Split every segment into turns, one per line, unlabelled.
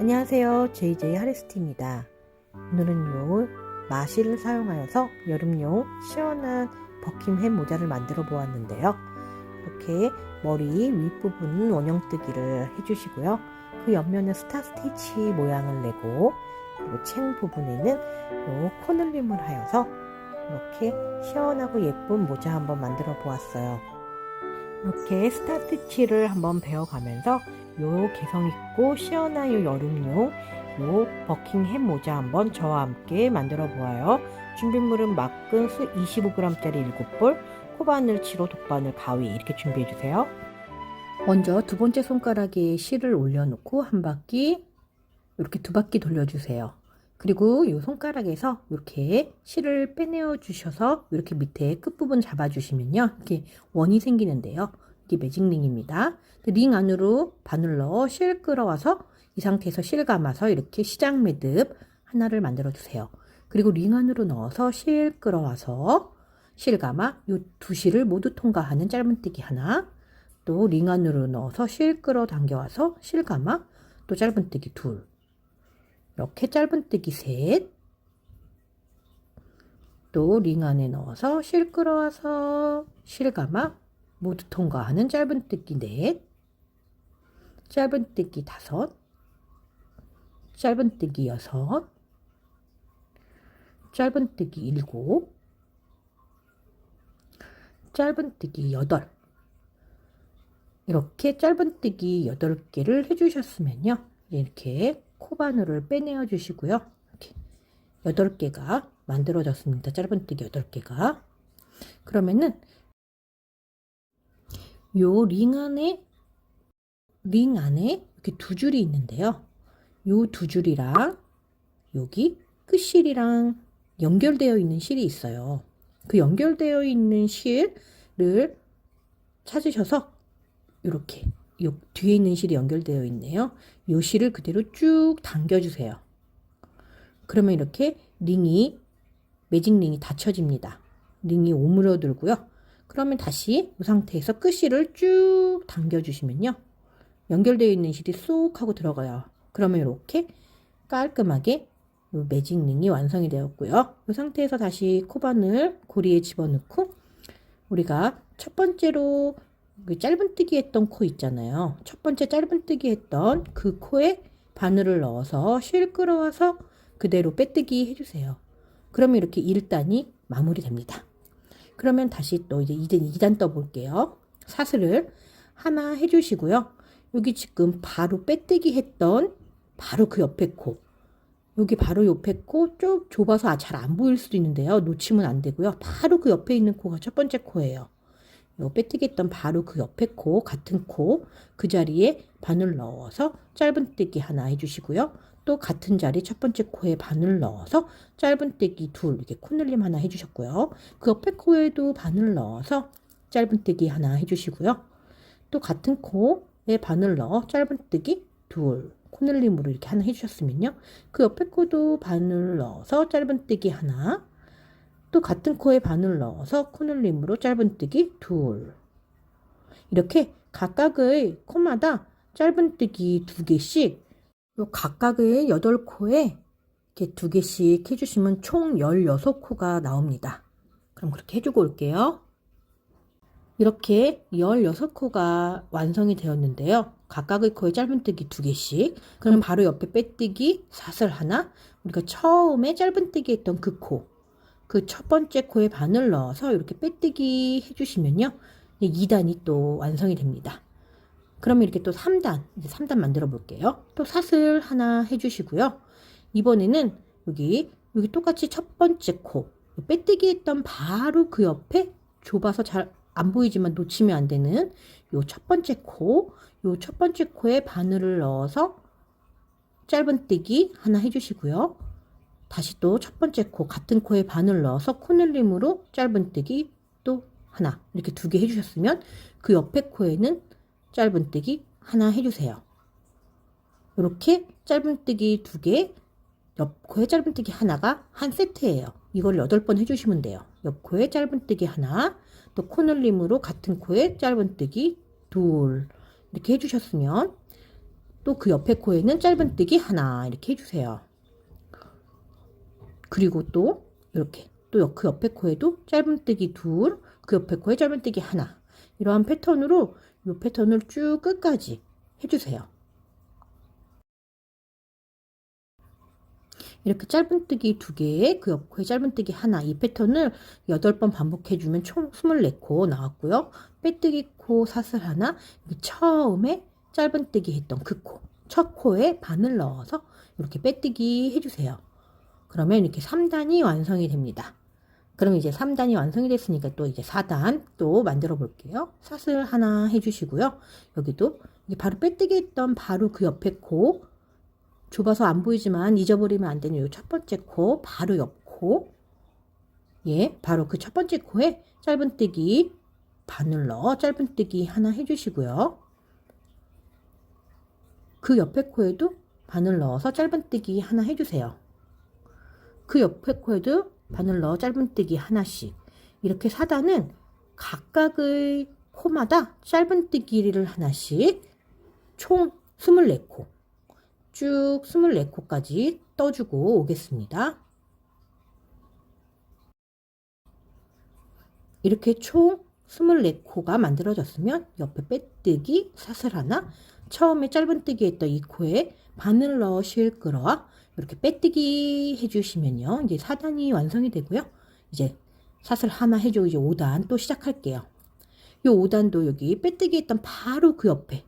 안녕하세요. JJ 하리스티입니다. 오늘은 마실을 사용하여서 여름용 시원한 버킴햄 모자를 만들어 보았는데요. 이렇게 머리 윗부분 원형뜨기를 해주시고요. 그 옆면에 스타 스티치 모양을 내고, 그리고 챙 부분에는 코늘림을 하여서 이렇게 시원하고 예쁜 모자 한번 만들어 보았어요. 이렇게 스타 스티치를 한번 배워가면서 개성있고 시원한 여름용 버킹햄 모자 한번 저와 함께 만들어 보아요. 준비물은 막근 25g짜리 7볼, 코바늘치로 독바늘 가위 이렇게 준비해 주세요. 먼저 두 번째 손가락에 실을 올려놓고 한 바퀴, 이렇게 두 바퀴 돌려주세요. 그리고 이 손가락에서 이렇게 실을 빼내어 주셔서 이렇게 밑에 끝부분 잡아주시면요, 이렇게 원이 생기는데요. 이게 매직링입니다. 링 안으로 바늘 넣어 실 끌어와서 이 상태에서 실 감아서 이렇게 시작 매듭 하나를 만들어 주세요. 그리고 링 안으로 넣어서 실 끌어와서 실 감아 이 두 실을 모두 통과하는 짧은뜨기 하나, 또 링 안으로 넣어서 실 끌어 당겨와서 실 감아 또 짧은뜨기 둘, 이렇게 짧은뜨기 셋, 또 링 안에 넣어서 실 끌어와서 실 감아 모두 통과하는 짧은뜨기 넷, 짧은뜨기 다섯, 짧은뜨기 여섯, 짧은뜨기 일곱, 짧은뜨기 여덟, 이렇게 짧은뜨기 8개를 해주셨으면요, 이렇게 코바늘을 빼내어 주시고요. 이렇게 8개가 만들어졌습니다. 짧은뜨기 8개가. 그러면은 요 링 안에 이렇게 두 줄이 있는데요. 요 두 줄이랑 여기 끝실이랑 연결되어 있는 실이 있어요. 그 연결되어 있는 실을 찾으셔서 이렇게 요 뒤에 있는 실이 연결되어 있네요. 요 실을 그대로 쭉 당겨주세요. 그러면 이렇게 매직링이 닫혀집니다. 링이 오므려들고요. 그러면 다시 이 상태에서 끝실을 쭉 당겨주시면요, 연결되어 있는 실이 쏙 하고 들어가요. 그러면 이렇게 깔끔하게 매직링이 완성이 되었고요. 이 상태에서 다시 코바늘 고리에 집어넣고, 우리가 첫 번째로 짧은뜨기 했던 코 있잖아요. 첫 번째 짧은뜨기 했던 그 코에 바늘을 넣어서 실 끌어와서 그대로 빼뜨기 해주세요. 그러면 이렇게 1단이 마무리됩니다. 그러면 다시 또 이제 2단 떠볼게요. 사슬을 하나 해주시고요. 여기 지금 바로 빼뜨기 했던 바로 그 옆에 코, 여기 바로 옆에 코 쭉 좁아서 잘 안 보일 수도 있는데요, 놓치면 안 되고요. 바로 그 옆에 있는 코가 첫 번째 코예요. 요 빼뜨기 했던 바로 그 옆에 코, 같은 코, 그 자리에 바늘 넣어서 짧은뜨기 하나 해주시고요. 또 같은 자리 첫 번째 코에 바늘 넣어서 짧은뜨기 둘, 이렇게 코늘림 하나 해주셨고요. 그 옆에 코에도 바늘 넣어서 짧은뜨기 하나 해주시고요. 또 같은 코에 바늘 넣어 짧은뜨기 둘, 코늘림으로 이렇게 하나 해주셨으면요, 그 옆에 코도 바늘 넣어서 짧은뜨기 하나, 또 같은 코에 바늘 넣어서 코늘림으로 짧은뜨기 둘, 이렇게 각각의 코마다 짧은뜨기 2개씩, 각각의 8코에 이렇게 2개씩 해주시면 총 16코가 나옵니다. 그럼 그렇게 해주고 올게요. 이렇게 16코가 완성이 되었는데요. 각각의 코에 짧은뜨기 2개씩. 그럼 바로 옆에 빼뜨기 사슬 하나, 우리가 처음에 짧은뜨기 했던 그 코, 그 첫 번째 코에 바늘 넣어서 이렇게 빼뜨기 해주시면요, 2단이 또 완성이 됩니다. 그러면 이렇게 또 3단, 이제 3단 만들어 볼게요. 또 사슬 하나 해주시고요. 이번에는 여기 똑같이 첫 번째 코, 빼뜨기 했던 바로 그 옆에 좁아서 잘 안 보이지만 놓치면 안 되는 요 첫 번째 코, 요 첫 번째 코에 바늘을 넣어서 짧은뜨기 하나 해주시고요. 다시 또 첫 번째 코, 같은 코에 바늘 넣어서 코늘림으로 짧은뜨기 또 하나, 이렇게 2개 해주셨으면 그 옆에 코에는 짧은뜨기 하나 해주세요. 이렇게 짧은뜨기 2개, 옆 코에 짧은뜨기 하나가 한 세트예요. 이걸 8번 해주시면 돼요. 옆 코에 짧은뜨기 하나, 또 코늘림으로 같은 코에 짧은뜨기 둘, 이렇게 해주셨으면 또 그 옆에 코에는 짧은뜨기 하나 이렇게 해주세요. 그리고 또 이렇게 또 그 옆에 코에도 짧은뜨기 둘, 그 옆에 코에 짧은뜨기 하나. 이러한 패턴으로 이 패턴을 쭉 끝까지 해주세요. 이렇게 짧은뜨기 2개에 그 옆 코에 짧은뜨기 하나, 이 패턴을 8번 반복해주면 총 24코 나왔고요. 빼뜨기 코 사슬 하나, 처음에 짧은뜨기 했던 그 코, 첫 코에 바늘 넣어서 이렇게 빼뜨기 해주세요. 그러면 이렇게 3단이 완성이 됩니다. 그럼 이제 3단이 완성이 됐으니까 또 이제 4단 또 만들어 볼게요. 사슬 하나 해주시고요. 여기도 바로 빼뜨기 했던 바로 그 옆에 코, 좁아서 안 보이지만 잊어버리면 안 되는 이 첫 번째 코, 바로 옆 코, 예, 바로 그 첫 번째 코에 짧은뜨기 바늘 넣어 짧은뜨기 하나 해주시고요. 그 옆에 코에도 바늘 넣어서 짧은뜨기 하나 해주세요. 그 옆에 코에도 바늘 넣어 짧은뜨기 하나씩. 이렇게 4단은 각각의 코마다 짧은뜨기를 하나씩 총 24코. 쭉 24코까지 떠주고 오겠습니다. 이렇게 총 24코가 만들어졌으면 옆에 빼뜨기 사슬 하나, 처음에 짧은뜨기 했던 이 코에 바늘 넣어 실 끌어와 이렇게 빼뜨기 해주시면요. 이제 4단이 완성이 되고요. 이제 사슬 하나 해주고 이제 5단 또 시작할게요. 이 5단도 여기 빼뜨기 했던 바로 그 옆에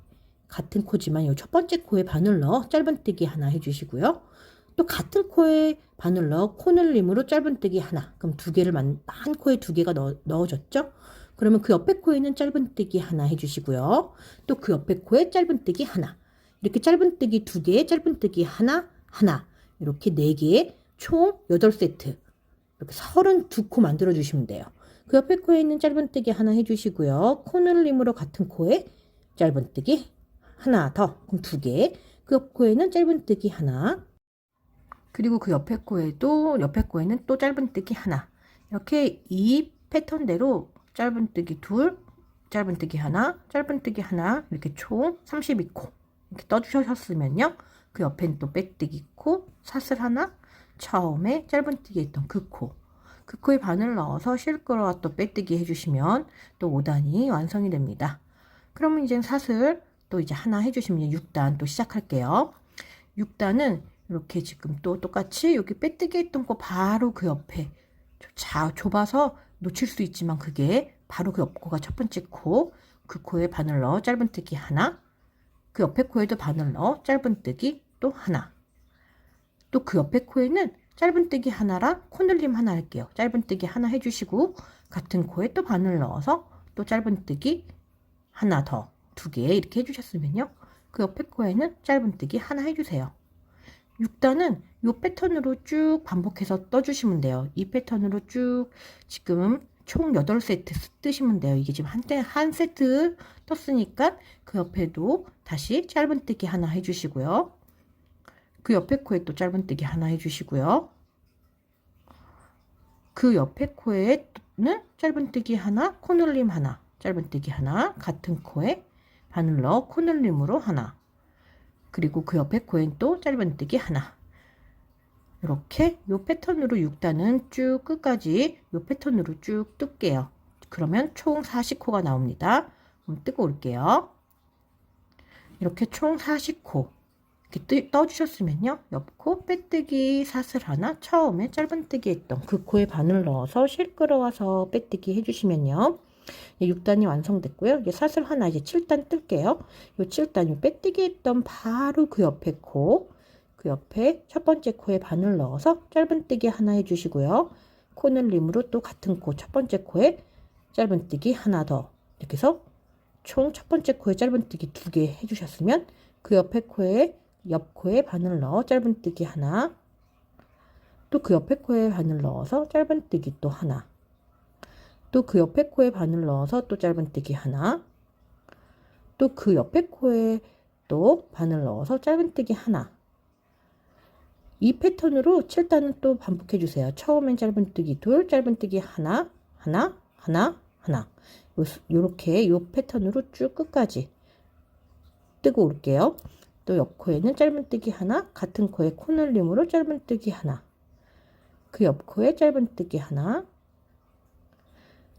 같은 코지만 이 첫 번째 코에 바늘 넣어 짧은뜨기 하나 해주시고요. 또 같은 코에 바늘 넣어 코늘림으로 짧은뜨기 하나. 그럼 두 개를 한 코에 2개가 넣어졌죠? 그러면 그 옆에 코에는 짧은뜨기 하나 해주시고요. 또 그 옆에 코에 짧은뜨기 하나. 이렇게 짧은뜨기 2개, 짧은뜨기 하나, 하나. 이렇게 4개, 총 8세트. 이렇게 32코 만들어 주시면 돼요. 그 옆에 코에 있는 짧은뜨기 하나 해주시고요. 코늘림으로 같은 코에 짧은뜨기 하나 더. 그럼 2개. 그 옆 코에는 짧은뜨기 하나. 그리고 그 옆에 코에는 또 짧은뜨기 하나. 이렇게 이 패턴대로 짧은뜨기 둘, 짧은뜨기 하나, 짧은뜨기 하나, 이렇게 총 32코 이렇게 떠주셨으면요. 그 옆엔 또 빼뜨기 코, 사슬 하나, 처음에 짧은뜨기 했던 그 코에 바늘 넣어서 실 끌어와 또 빼뜨기 해주시면 또 5단이 완성이 됩니다. 그러면 이제 사슬 또 이제 하나 해주시면 6단 또 시작할게요. 6단은 이렇게 지금 또 똑같이 여기 빼뜨기 했던 거 바로 그 옆에 좁아서 놓칠 수 있지만 그게 바로 그 옆 코가 첫 번째 코, 그 코에 바늘 넣어 짧은뜨기 하나, 그 옆에 코에도 바늘 넣어 짧은뜨기 또 하나. 또 그 옆에 코에는 짧은뜨기 하나랑 코늘림 하나 할게요. 짧은뜨기 하나 해주시고 같은 코에 또 바늘 넣어서 또 짧은뜨기 하나 더 2개 이렇게 해주셨으면요. 그 옆에 코에는 짧은뜨기 하나 해주세요. 6단은 이 패턴으로 쭉 반복해서 떠주시면 돼요. 이 패턴으로 쭉 지금 총 8세트 뜨시면 돼요. 이게 지금 한 세트 떴으니까 그 옆에도 다시 짧은뜨기 하나 해주시고요. 그 옆에 코에 또 짧은뜨기 하나 해주시고요. 그 옆에 코에는 짧은뜨기 하나, 코늘림 하나, 짧은뜨기 하나, 같은 코에 바늘 넣어 코늘림으로 하나. 그리고 그 옆에 코엔 또 짧은뜨기 하나. 이렇게 이 패턴으로 6단은 쭉 끝까지 이 패턴으로 쭉 뜰게요. 그러면 총 40코가 나옵니다. 뜨고 올게요. 이렇게 총 40코 이렇게 떠주셨으면요. 옆코 빼뜨기 사슬 하나, 처음에 짧은뜨기 했던 그 코에 바늘 넣어서 실 끌어와서 빼뜨기 해주시면요. 6단이 완성됐고요. 이제 사슬 하나 이제 7단 뜰게요. 이 7단 빼뜨기 했던 바로 그 옆에 코, 그 옆에 첫 번째 코에 바늘 넣어서 짧은뜨기 하나 해주시고요. 코늘림으로 또 같은 코 첫 번째 코에 짧은뜨기 하나 더 이렇게 해서 총 첫 번째 코에 짧은뜨기 2개 해주셨으면 그 옆에 코에 옆 코에 바늘 넣어 짧은뜨기 하나, 또 그 옆에 코에 바늘 넣어서 짧은뜨기 또 하나, 또 그 옆에 코에 바늘 넣어서 또 짧은뜨기 하나, 또 그 옆에 코에 또 바늘 넣어서 짧은뜨기 하나. 이 패턴으로 7단은 또 반복해 주세요. 처음엔 짧은뜨기 둘, 짧은뜨기 하나, 하나, 하나, 하나. 요렇게 요 패턴으로 쭉 끝까지 뜨고 올게요. 또 옆 코에는 짧은뜨기 하나, 같은 코에 코늘림으로 짧은뜨기 하나, 그 옆 코에 짧은뜨기 하나,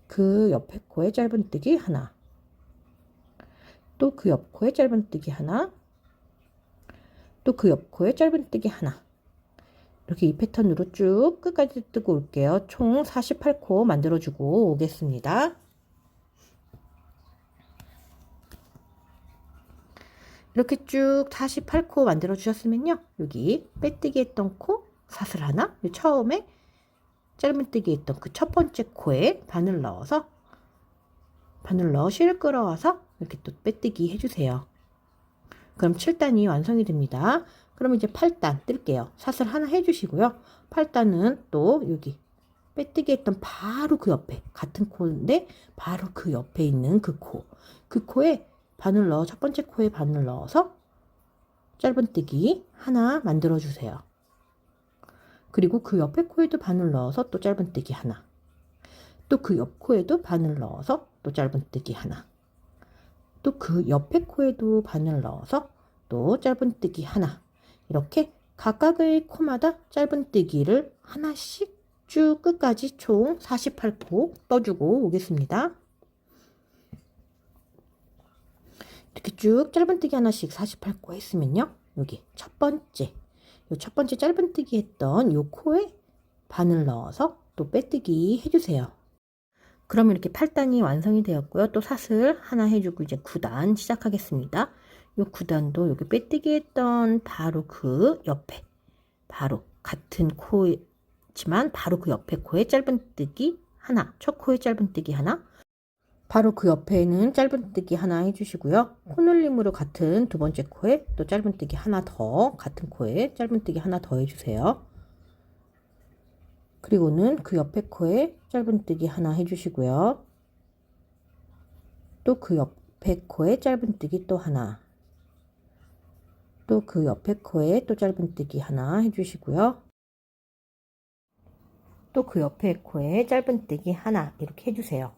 그 옆에 코에 짧은뜨기 하나, 또 그 옆 코에 짧은뜨기 하나, 또 그 옆 코에 짧은뜨기 하나. 이렇게 이 패턴으로 쭉 끝까지 뜨고 올게요. 총 48코 만들어주고 오겠습니다. 이렇게 쭉 48코 만들어 주셨으면요, 여기 빼뜨기 했던 코 사슬 하나, 처음에 짧은뜨기 했던 그 첫 번째 코에 바늘 넣어서 실을 끌어와서 이렇게 또 빼뜨기 해주세요. 그럼 7단이 완성이 됩니다. 그럼 이제 8단 뜰게요. 사슬 하나 해주시고요. 8단은 또 여기 빼뜨기 했던 바로 그 옆에 같은 코인데 바로 그 옆에 있는 그 코에 바늘 넣어, 첫 번째 코에 바늘 넣어서 짧은뜨기 하나 만들어 주세요. 그리고 그 옆에 코에도 바늘 넣어서 또 짧은뜨기 하나, 또 그 옆 코에도 바늘 넣어서 또 짧은뜨기 하나, 또 그 옆에 코에도 바늘 넣어서 또 짧은뜨기 하나. 이렇게 각각의 코마다 짧은뜨기를 하나씩 쭉 끝까지 총 48코 떠주고 오겠습니다. 이렇게 쭉 짧은뜨기 하나씩 48코 했으면요, 여기 첫 번째 짧은뜨기 했던 요 코에 바늘 넣어서 또 빼뜨기 해주세요. 그럼 이렇게 8단이 완성이 되었고요. 또 사슬 하나 해주고 이제 9단 시작하겠습니다. 요 9단도 여기 빼뜨기 했던 바로 그 옆에, 바로 같은 코지만 바로 그 옆에 코에 짧은뜨기 하나, 첫 코에 짧은뜨기 하나, 바로 그 옆에는 짧은뜨기 하나 해주시고요. 코늘림으로 같은 두 번째 코에 또 짧은뜨기 하나 더, 같은 코에 짧은뜨기 하나 더 해주세요. 그리고는 그 옆에 코에 짧은뜨기 하나 해주시고요. 또 그 옆에 코에 짧은뜨기 또 하나, 또 그 옆에 코에 또 짧은뜨기 하나 해주시고요. 또 그 옆에 코에 짧은뜨기 하나 이렇게 해주세요.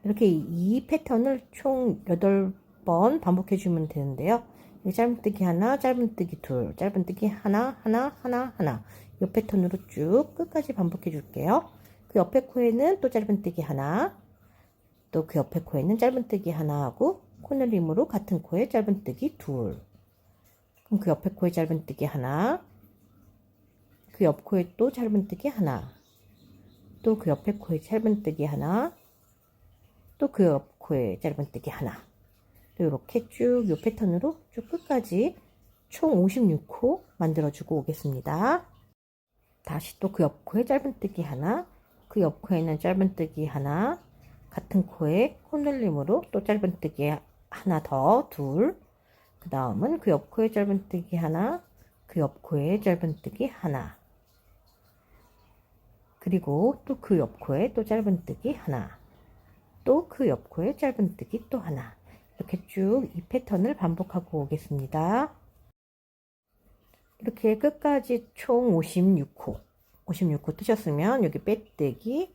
이렇게 이 패턴을 총 8번 반복해 주면 되는데요. 짧은뜨기 하나, 짧은뜨기 둘, 짧은뜨기 하나, 하나, 하나, 하나. 이 패턴으로 쭉 끝까지 반복해 줄게요. 그 옆에 코에는 또 짧은뜨기 하나, 또 그 옆에 코에는 짧은뜨기 하나 하고 코늘림으로 같은 코에 짧은뜨기 둘. 그럼 그 옆에 코에 짧은뜨기 하나, 그 옆 코에 또 짧은뜨기 하나, 또 그 옆에 코에 짧은뜨기 하나, 또 그 옆 코에 짧은뜨기 하나. 이렇게 쭉 이 패턴으로 쭉 끝까지 총 56코 만들어주고 오겠습니다. 다시 또 그 옆 코에 짧은뜨기 하나, 그 옆 코에는 짧은뜨기 하나, 같은 코에 코늘림으로 또 짧은뜨기 하나 더 둘, 그 다음은 그 옆 코에 짧은뜨기 하나, 그 옆 코에 짧은뜨기 하나, 그리고 또 그 옆 코에 또 짧은뜨기 하나, 또 그 옆 코에 짧은뜨기 또 하나. 이렇게 쭉 이 패턴을 반복하고 오겠습니다. 이렇게 끝까지 총 56코 뜨셨으면 여기 빼뜨기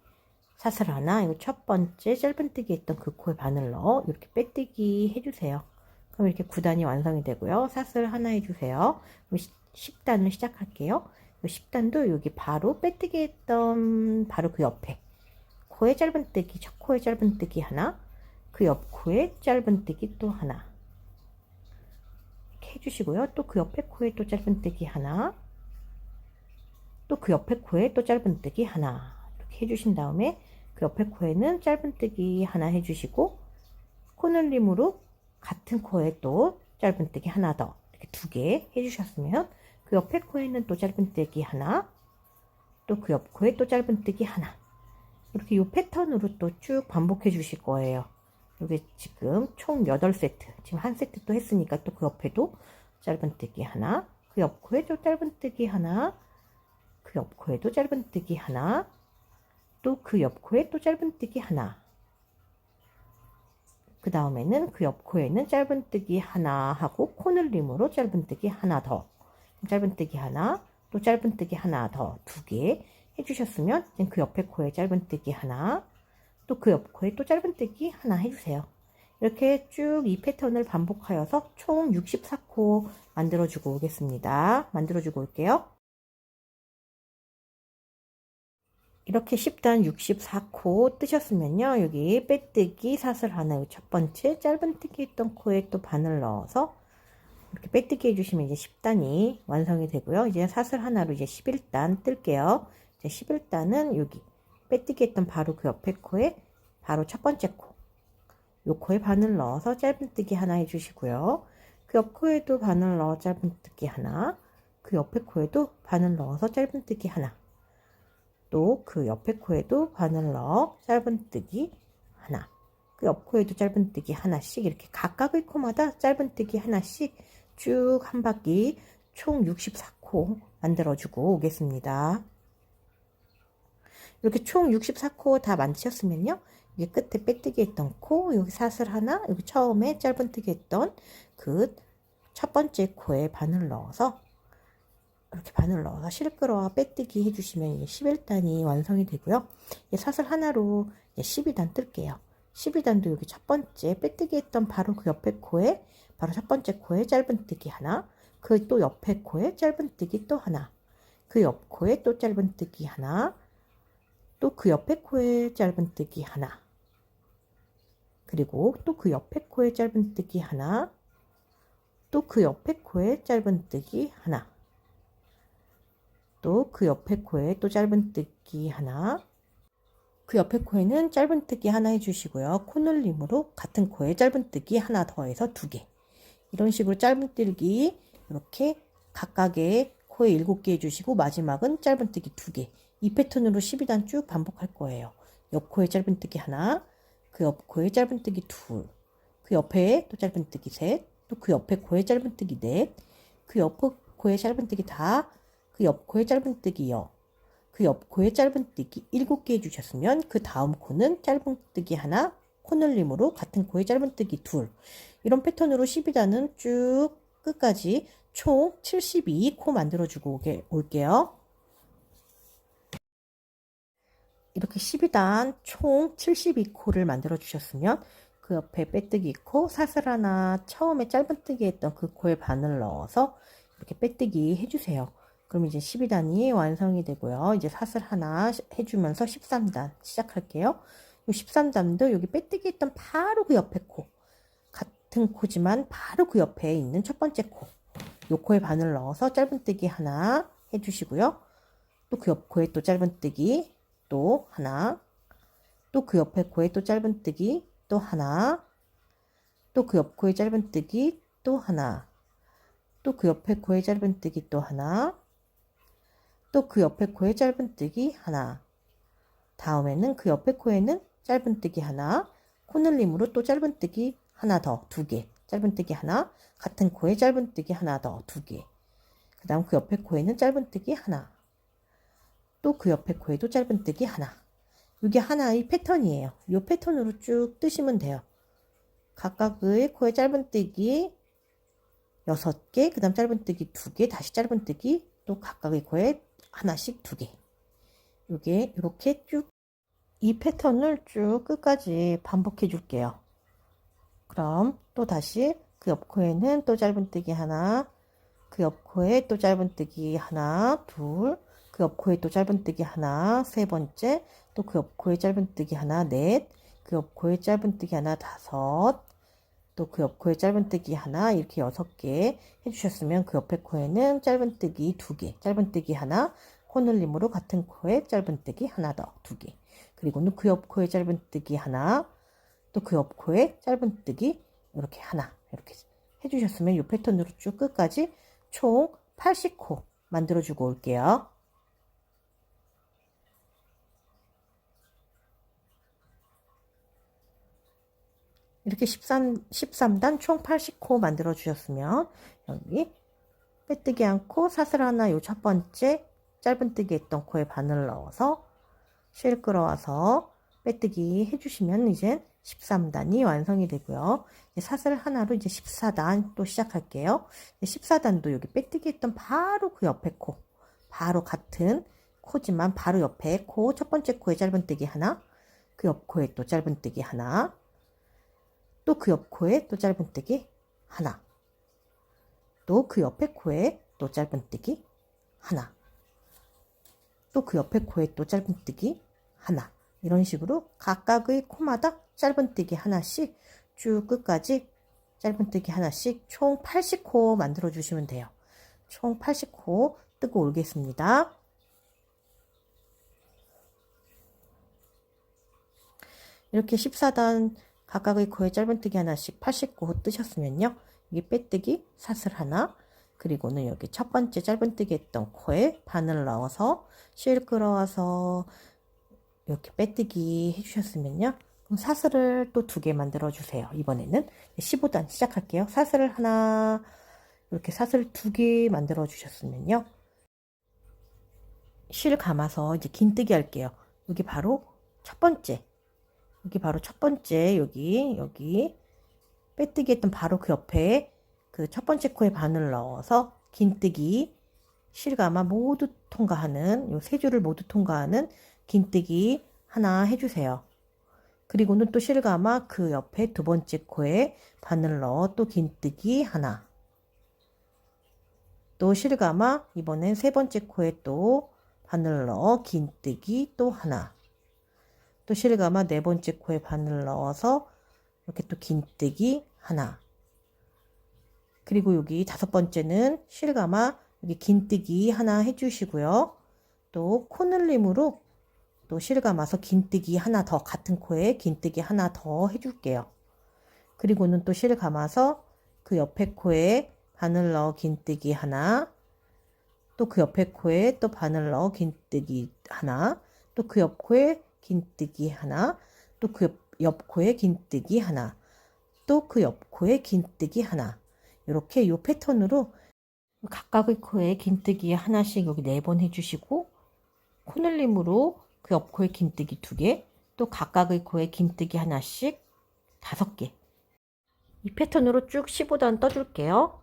사슬 하나, 이거 첫 번째 짧은뜨기 했던 그 코에 바늘 넣어 이렇게 빼뜨기 해주세요. 그럼 이렇게 9단이 완성이 되고요. 사슬 하나 해주세요. 그럼 10단을 시작할게요. 10단도 여기 바로 빼뜨기 했던 바로 그 옆에 코에 짧은뜨기, 첫 코에 짧은뜨기 하나, 그 옆 코에 짧은뜨기 또 하나 이렇게 해주시고요. 또 그 옆에 코에 또 짧은뜨기 하나, 또 그 옆에 코에 또 짧은뜨기 하나 이렇게 해주신 다음에 그 옆에 코에는 짧은뜨기 하나 해주시고 코늘림으로 같은 코에 또 짧은뜨기 하나 더 이렇게 2개 해주셨으면 그 옆에 코에는 또 짧은뜨기 하나, 또 그 옆 코에 또 짧은뜨기 하나. 이렇게 이 패턴으로 또 쭉 반복해 주실 거예요. 이게 지금 총 8세트, 지금 한 세트 또 했으니까 또 그 옆에도 짧은뜨기 하나, 그 옆 코에 또 짧은뜨기 하나, 그 옆 코에도 짧은뜨기 하나, 또 그 옆 코에 또 짧은뜨기 하나, 그 다음에는 그 옆 코에는 짧은뜨기 하나 하고 코늘림으로 짧은뜨기 하나 더, 짧은뜨기 하나, 또 짧은뜨기 하나 더 2개 해주셨으면 그 옆에 코에 짧은뜨기 하나, 또 그 옆 코에 또 짧은뜨기 하나 해주세요. 이렇게 쭉 이 패턴을 반복하여서 총 64코 만들어주고 오겠습니다. 만들어주고 올게요. 이렇게 10단 64코 뜨셨으면요. 여기 빼뜨기 사슬 하나, 첫 번째 짧은뜨기 했던 코에 또 바늘 넣어서 이렇게 빼뜨기 해주시면 이제 10단이 완성이 되고요. 이제 사슬 하나로 이제 11단 뜰게요. 이제 11단은 여기 빼뜨기 했던 바로 그 옆에 코에 바로 첫 번째 코, 요 코에 바늘 넣어서 짧은뜨기 하나 해주시고요. 그 옆 코에도 바늘 넣어 짧은뜨기 하나, 그 옆에 코에도 바늘 넣어서 짧은뜨기 하나, 또 그 옆에 코에도 바늘 넣어 짧은뜨기 하나, 그 옆 코에도 짧은뜨기 하나씩, 이렇게 각각의 코마다 짧은뜨기 하나씩 쭉 한 바퀴 총 64코 만들어주고 오겠습니다. 이렇게 총 64코 다 만드셨으면요. 이게 끝에 빼뜨기 했던 코, 여기 사슬 하나, 여기 처음에 짧은뜨기 했던 그 첫 번째 코에 바늘 넣어서 이렇게 바늘 넣어서 실끌어와 빼뜨기 해주시면 11단이 완성이 되고요. 사슬 하나로 12단 뜰게요. 12단도 여기 첫 번째 빼뜨기 했던 바로 그 옆에 코에 바로 첫 번째 코에 짧은뜨기 하나, 그 또 옆에 코에 짧은뜨기 또 하나, 그 옆 코에 또 짧은뜨기 하나, 또 그 옆에 코에 짧은뜨기 하나, 그리고 또 그 옆에 코에 짧은뜨기 하나, 또 그 옆에 코에 짧은뜨기 하나, 또 그 옆에 코에 또 짧은뜨기 하나, 그 옆에 코에는 짧은뜨기 하나 해주시고요. 코늘림으로 같은 코에 짧은뜨기 하나 더해서 2개, 이런 식으로 짧은뜨기 이렇게 각각의 코에 7개 해주시고 마지막은 짧은뜨기 2개, 이 패턴으로 12단 쭉 반복할 거예요. 옆 코에 짧은뜨기 하나, 그 옆 코에 짧은뜨기 2, 그 옆에 또 짧은뜨기 3, 또 그 옆에 코에 짧은뜨기 4, 그 옆 코에 짧은뜨기 다, 그 옆 코에 짧은뜨기 요, 그 옆 코에 짧은뜨기 7개 해주셨으면 그 다음 코는 짧은뜨기 하나, 코늘림으로 같은 코에 짧은뜨기 2, 이런 패턴으로 12단은 쭉 끝까지 총 72코 만들어주고 올게요. 이렇게 12단 총 72코를 만들어 주셨으면 그 옆에 빼뜨기 코, 사슬 하나 처음에 짧은뜨기 했던 그 코에 바늘 넣어서 이렇게 빼뜨기 해주세요. 그럼 이제 12단이 완성이 되고요. 이제 사슬 하나 해주면서 13단 시작할게요. 이 13단도 여기 빼뜨기 했던 바로 그 옆에 코, 같은 코지만 바로 그 옆에 있는 첫 번째 코, 요 코에 바늘 넣어서 짧은뜨기 하나 해주시고요. 또 그 옆 코에 또 짧은뜨기 또 하나, 또 그 옆에 코에 또 짧은뜨기 또 하나, 또 그 옆 코에 짧은뜨기 또 하나, 또 그 옆에 코에 짧은뜨기 또 하나, 또 그 옆에 코에 짧은뜨기 하나, 다음에는 그 옆에 코에는 짧은뜨기 하나, 코늘림으로 또 짧은뜨기 하나 더 2개, 짧은뜨기 하나, 같은 코에 짧은뜨기 하나 더 2개, 그 다음 그 옆에 코에는 짧은뜨기 하나, 또 그 옆에 코에도 짧은뜨기 하나, 이게 하나의 패턴이에요. 이 패턴으로 쭉 뜨시면 돼요. 각각의 코에 짧은뜨기 6개, 그 다음 짧은뜨기 2개, 다시 짧은뜨기, 또 각각의 코에 하나씩 2개. 이게 이렇게 쭉 이 패턴을 쭉 끝까지 반복해 줄게요. 그럼 또 다시 그 옆 코에는 또 짧은뜨기 하나, 그 옆 코에 또 짧은뜨기 하나, 둘, 그 옆 코에 또 짧은뜨기 하나, 세 번째, 또 그 옆 코에 짧은뜨기 하나, 넷, 그 옆 코에 짧은뜨기 하나, 5, 또 그 옆 코에 짧은뜨기 하나, 이렇게 6개 해주셨으면 그 옆에 코에는 짧은뜨기 2개, 짧은뜨기 하나, 코늘림으로 같은 코에 짧은뜨기 하나 더 2개, 그리고는 그 옆 코에 짧은뜨기 하나, 또 그 옆 코에 짧은뜨기 이렇게 하나, 이렇게 해주셨으면 이 패턴으로 쭉 끝까지 총 80코 만들어주고 올게요. 이렇게 13단 총 80코 만들어 주셨으면 여기 빼뜨기 않고 사슬 하나, 요 첫 번째 짧은뜨기 했던 코에 바늘 넣어서 실 끌어와서 빼뜨기 해주시면 이제 13단이 완성이 되고요. 이제 사슬 하나로 이제 14단 또 시작할게요. 14단도 여기 빼뜨기 했던 바로 그 옆에 코, 바로 같은 코지만 바로 옆에 코, 첫 번째 코에 짧은뜨기 하나, 그 옆 코에 또 짧은뜨기 하나, 또 그 옆 코에 또 짧은뜨기 하나, 또 그 옆에 코에 또 짧은뜨기 하나, 또 그 옆에 코에 또 짧은뜨기 하나. 이런 식으로 각각의 코마다 짧은뜨기 하나씩 쭉 끝까지 짧은뜨기 하나씩 총 80코 만들어 주시면 돼요. 총 80코 뜨고 올겠습니다. 이렇게 14단 각각의 코에 짧은뜨기 하나씩 80코 뜨셨으면요. 여기 빼뜨기 사슬 하나, 그리고는 여기 첫 번째 짧은뜨기 했던 코에 바늘 넣어서 실 끌어와서 이렇게 빼뜨기 해주셨으면요. 그럼 사슬을 또 2개 만들어 주세요. 이번에는 15단 시작할게요. 사슬을 하나, 이렇게 사슬 2개 만들어 주셨으면요. 실 감아서 이제 긴뜨기 할게요. 여기 바로 첫 번째, 여기 빼뜨기 했던 바로 그 옆에 그 첫 번째 코에 바늘 넣어서 긴뜨기, 실 감아 모두 통과하는, 요 3줄을 모두 통과하는 긴뜨기 하나 해주세요. 그리고는 또 실 감아 그 옆에 두 번째 코에 바늘 넣어 또 긴뜨기 하나, 또 실 감아 이번엔 세 번째 코에 또 바늘 넣어 긴뜨기 또 하나, 또 실 감아 네 번째 코에 바늘 넣어서 이렇게 또 긴뜨기 하나, 그리고 여기 다섯 번째는 실 감아 여기 긴뜨기 하나 해주시고요. 또 코늘림으로 또 실 감아서 긴뜨기 하나 더, 같은 코에 긴뜨기 하나 더 해줄게요. 그리고는 또 실 감아서 그 옆에 코에 바늘 넣어 긴뜨기 하나, 또 그 옆에 코에 또 바늘 넣어 긴뜨기 하나, 또 그 옆 코에 긴뜨기 하나, 또 그 옆 코에 긴뜨기 하나, 또 그 옆 코에 긴뜨기 하나. 이렇게 이 패턴으로 각각의 코에 긴뜨기 하나씩 여기 4번 해주시고, 코늘림으로 그 옆 코에 긴뜨기 2개, 또 각각의 코에 긴뜨기 하나씩 5개. 이 패턴으로 쭉 15단 떠줄게요.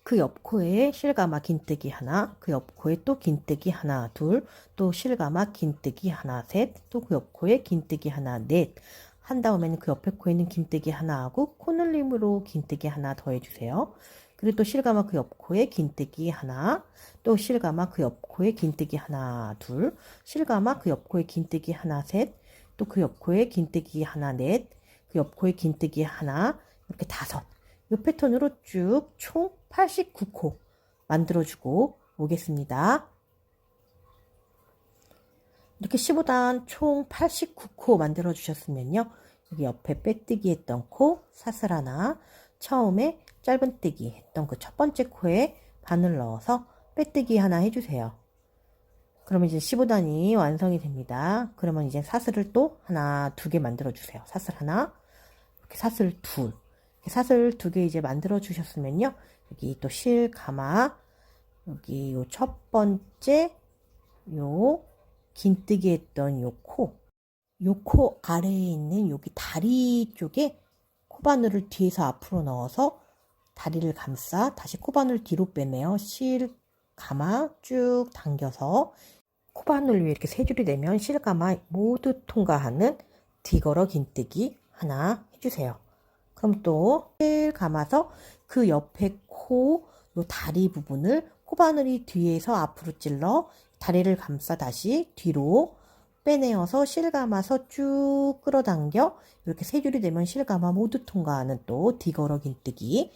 그 옆 코에 실 감아 긴뜨기 하나, 그 옆 코에 또 긴뜨기 하나, 둘, 또 실 감아 긴뜨기 하나, 셋, 또 그 옆 코에 긴뜨기 하나, 넷. 한 다음에는 그 옆에 코에는 긴뜨기 하나 하고 코늘림으로 긴뜨기 하나 더 해주세요. 그리고 또 실 감아 그 옆 코에 긴뜨기 하나, 또 실 감아 그 옆 코에 긴뜨기 하나, 둘, 실 감아 그 옆 코에 긴뜨기 하나, 셋, 또 그 옆 코에 긴뜨기 하나, 넷, 그 옆 코에 긴뜨기 하나, 이렇게 5. 이 패턴으로 쭉 총 89코 만들어주고 오겠습니다. 이렇게 15단 총 89코 만들어 주셨으면요. 여기 옆에 빼뜨기 했던 코 사슬 하나, 처음에 짧은뜨기 했던 그 첫 번째 코에 바늘 넣어서 빼뜨기 하나 해주세요. 그러면 이제 15단이 완성이 됩니다. 그러면 이제 사슬을 또 하나, 2개 만들어 주세요. 사슬 하나, 이렇게 사슬 둘, 사슬 2개 이제 만들어 주셨으면요. 여기 또 실 감아, 여기 요 첫 번째 요 긴뜨기 했던 요 코 아래에 있는 여기 다리 쪽에 코바늘을 뒤에서 앞으로 넣어서 다리를 감싸 다시 코바늘 뒤로 빼내요. 실 감아 쭉 당겨서 코바늘 위에 이렇게 3줄이 되면 실 감아 모두 통과하는 뒤걸어 긴뜨기 하나 해주세요. 그럼 또 실 감아서 그 옆에 코 요 다리 부분을 코바늘이 뒤에서 앞으로 찔러 다리를 감싸 다시 뒤로 빼내어서 실 감아서 쭉 끌어당겨 이렇게 3줄이 되면 실 감아 모두 통과하는 또 뒤걸어 긴뜨기,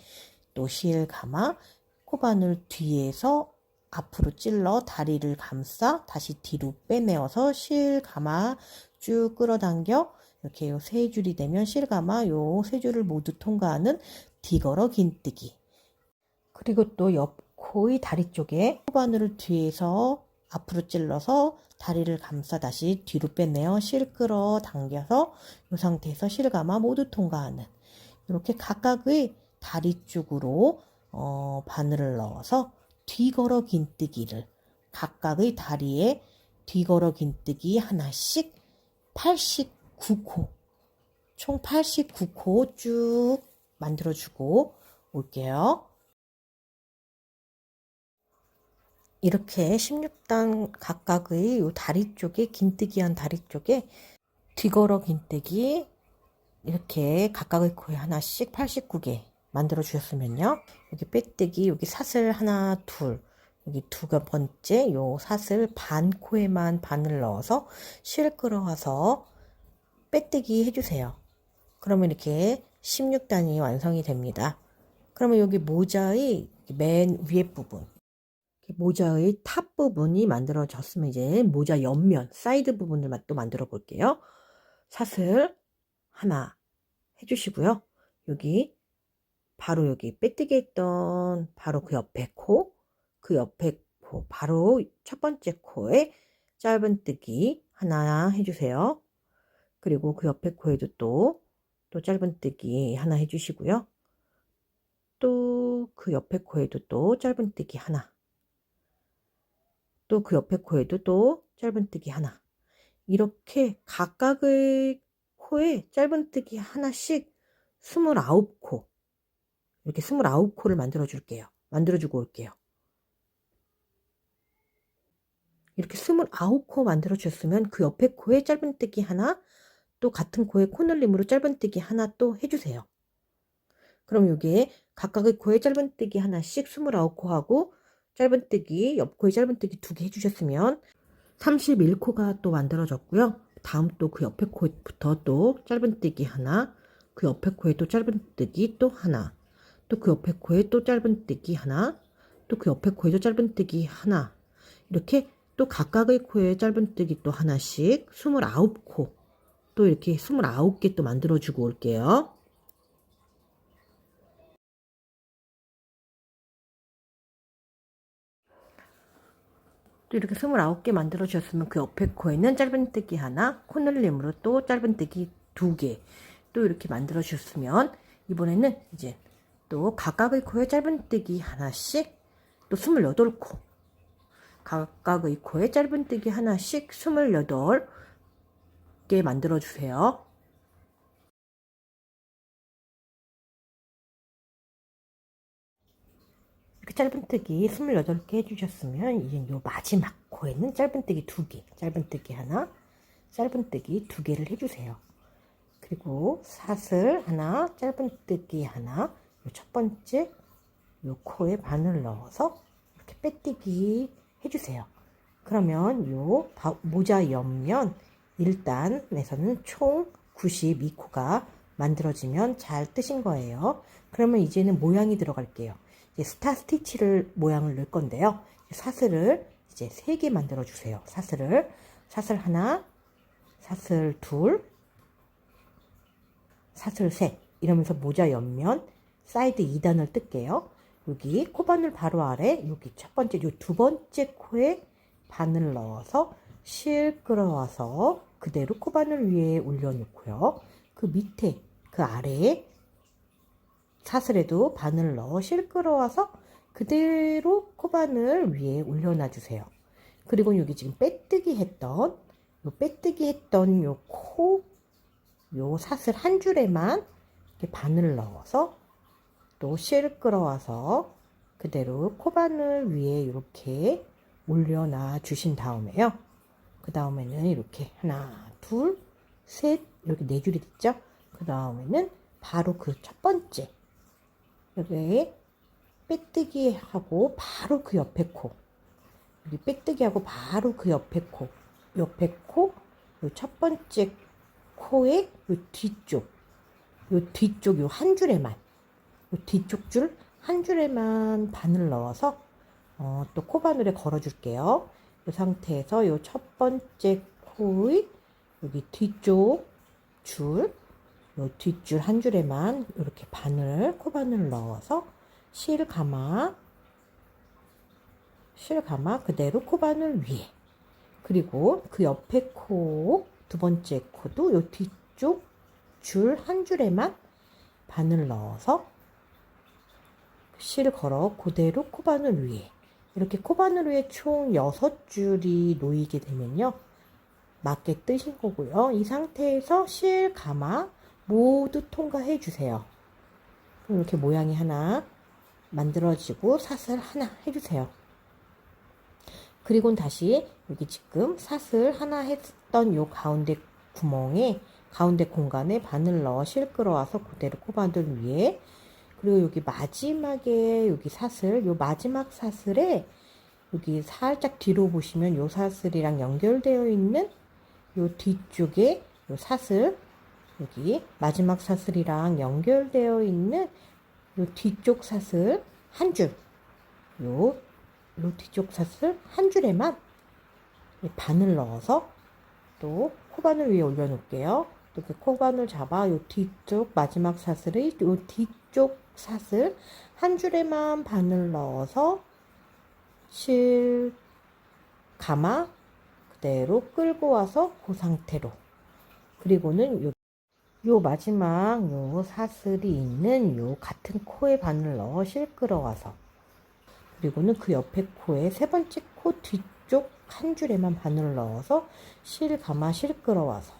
또 실 감아 코바늘 뒤에서 앞으로 찔러 다리를 감싸 다시 뒤로 빼내어서 실 감아 쭉 끌어당겨 이렇게 요 3줄이 되면 실 감아 요 3줄을 모두 통과하는 뒤걸어 긴뜨기. 그리고 또 옆 코의 다리 쪽에 코바늘을 뒤에서 앞으로 찔러서 다리를 감싸 다시 뒤로 빼내어 실 끌어 당겨서 이 상태에서 실 감아 모두 통과하는 이렇게 각각의 다리 쪽으로 바늘을 넣어서 뒤걸어 긴뜨기를 각각의 다리에 뒤걸어 긴뜨기 하나씩 89코 총 89코 쭉 만들어주고 올게요. 이렇게 16단 각각의 요 다리 쪽에 긴뜨기한 다리 쪽에 뒤걸어 긴뜨기 이렇게 각각의 코에 하나씩 89개 만들어 주셨으면요. 여기 빼뜨기, 여기 사슬 하나, 둘, 여기 두 번째 요 사슬 반 코에만 반을 넣어서 실 끌어와서 빼뜨기 해주세요. 그러면 이렇게 16단이 완성이 됩니다. 그러면 여기 모자의 맨 위에 부분, 모자의 탑 부분이 만들어졌으면 이제 모자 옆면, 사이드 부분을 또 만들어 볼게요. 사슬 하나 해주시고요. 여기 바로 여기 빼뜨기 했던 바로 그 옆에 코, 그 옆에 코, 바로 첫 번째 코에 짧은뜨기 하나 해주세요. 그리고 그 옆에 코에도 또 짧은뜨기 하나 해주시고요. 또 그 옆에 코에도 또 짧은뜨기 하나, 또 그 옆에 코에도 또 짧은뜨기 하나. 이렇게 각각의 코에 짧은뜨기 하나씩 29코, 이렇게 29코를 만들어 줄게요. 만들어 주고 올게요. 이렇게 29코 만들어 주셨으면 그 옆에 코에 짧은뜨기 하나, 또 같은 코에 코늘림으로 짧은뜨기 하나 또 해주세요. 그럼 여기에 각각의 코에 짧은뜨기 하나씩 29코 하고 짧은뜨기, 옆코에 짧은뜨기 2개 해주셨으면 31코가 또 만들어졌고요. 다음 또 그 옆에 코부터 또 짧은뜨기 하나, 그 옆에 코에 또 짧은뜨기 또 하나, 또 그 옆에 코에 또 짧은뜨기 하나, 또 그 옆에 코에도 짧은뜨기 하나, 이렇게 또 각각의 코에 짧은뜨기 또 하나씩 29코, 또 이렇게 29개 또 만들어주고 올게요. 또 이렇게 29개 만들어 주셨으면 그 옆에 코에는 짧은뜨기 하나, 코늘림으로 또 짧은뜨기 2개 또 이렇게 만들어 주셨으면 이번에는 이제 또 각각의 코에 짧은뜨기 하나씩 또 28코, 각각의 코에 짧은뜨기 하나씩 28개 만들어 주세요. 이렇게 짧은뜨기 28개 해주셨으면 이제 요 마지막 코에는 짧은뜨기 2개, 짧은뜨기 하나, 짧은뜨기 2개를 해주세요. 그리고 사슬 하나, 짧은뜨기 하나, 요 첫 번째 요 코에 바늘 넣어서 이렇게 빼뜨기 해주세요. 그러면 요 모자 옆면 1단에서는 총 92코가 만들어지면 잘 뜨신 거예요. 그러면 이제는 모양이 들어갈게요. 이제 스타 스티치를 모양을 넣을 건데요. 사슬을 이제 3개 만들어 주세요. 사슬 하나, 사슬 둘, 사슬 셋 이러면서 모자 옆면 사이드 2단을 뜰게요. 여기 코바늘 바로 아래 여기 첫 번째 요 두 번째 코에 바늘 넣어서 실 끌어와서 그대로 코바늘 위에 올려놓고요. 그 밑에 그 아래에 사슬에도 바늘 넣어 실 끌어와서 그대로 코바늘 위에 올려놔 주세요. 그리고 여기 지금 빼뜨기 했던 요 사슬 한 줄에만 이렇게 바늘 넣어서 또 실 끌어와서 그대로 코바늘 위에 이렇게 올려놔 주신 다음에요. 그 다음에는 이렇게 하나, 둘, 셋 이렇게 4줄이 됐죠? 그 다음에는 바로 그 첫 번째 여기 빼뜨기 하고 바로 그 옆에 코, 여기 빼뜨기 하고 바로 그 옆에 코, 요 첫 번째 코의 요 뒤쪽 요 한 줄에만, 요 뒤쪽 줄 한 줄에만 바늘 넣어서 또 코바늘에 걸어 줄게요. 이 상태에서 요 첫 번째 코의 여기 뒤쪽 줄, 요 뒷줄 한 줄에만 이렇게 코바늘 넣어서 실 감아 그대로 코바늘 위에, 그리고 그 옆에 코 두 번째 코도 요 뒤쪽 줄 한 줄에만 바늘 넣어서 실 걸어 그대로 코바늘 위에, 이렇게 코바늘 위에 총 6줄이 놓이게 되면요 맞게 뜨신 거고요. 이 상태에서 실 감아 모두 통과해 주세요. 이렇게 모양이 하나 만들어지고 사슬 하나 해주세요. 그리고 다시 여기 지금 사슬 하나 했던 요 가운데 구멍에 가운데 공간에 바늘 넣어 실 끌어와서 그대로 코바늘 위에, 그리고 여기 마지막에 여기 사슬, 요 마지막 사슬에 여기 살짝 뒤로 보시면 요 사슬이랑 연결되어 있는 요 뒤쪽에 요 사슬, 여기 마지막 사슬이랑 연결되어 있는 요 뒤쪽 사슬 한 줄, 요 뒤쪽 사슬 한 줄에만 바늘 넣어서 또 코바늘 위에 올려놓을게요. 또 그 코바늘 잡아 요 뒤쪽 마지막 사슬의 요 뒤쪽 사슬 한 줄에만 바늘 넣어서 실 감아 그대로 끌고 와서 그 상태로, 그리고는 요 마지막 요 사슬이 있는 요 같은 코에 바늘 넣어 실 끌어와서, 그리고는 그 옆에 코에 세 번째 코 뒤쪽 한 줄에만 바늘 넣어서 실 감아 실 끌어와서,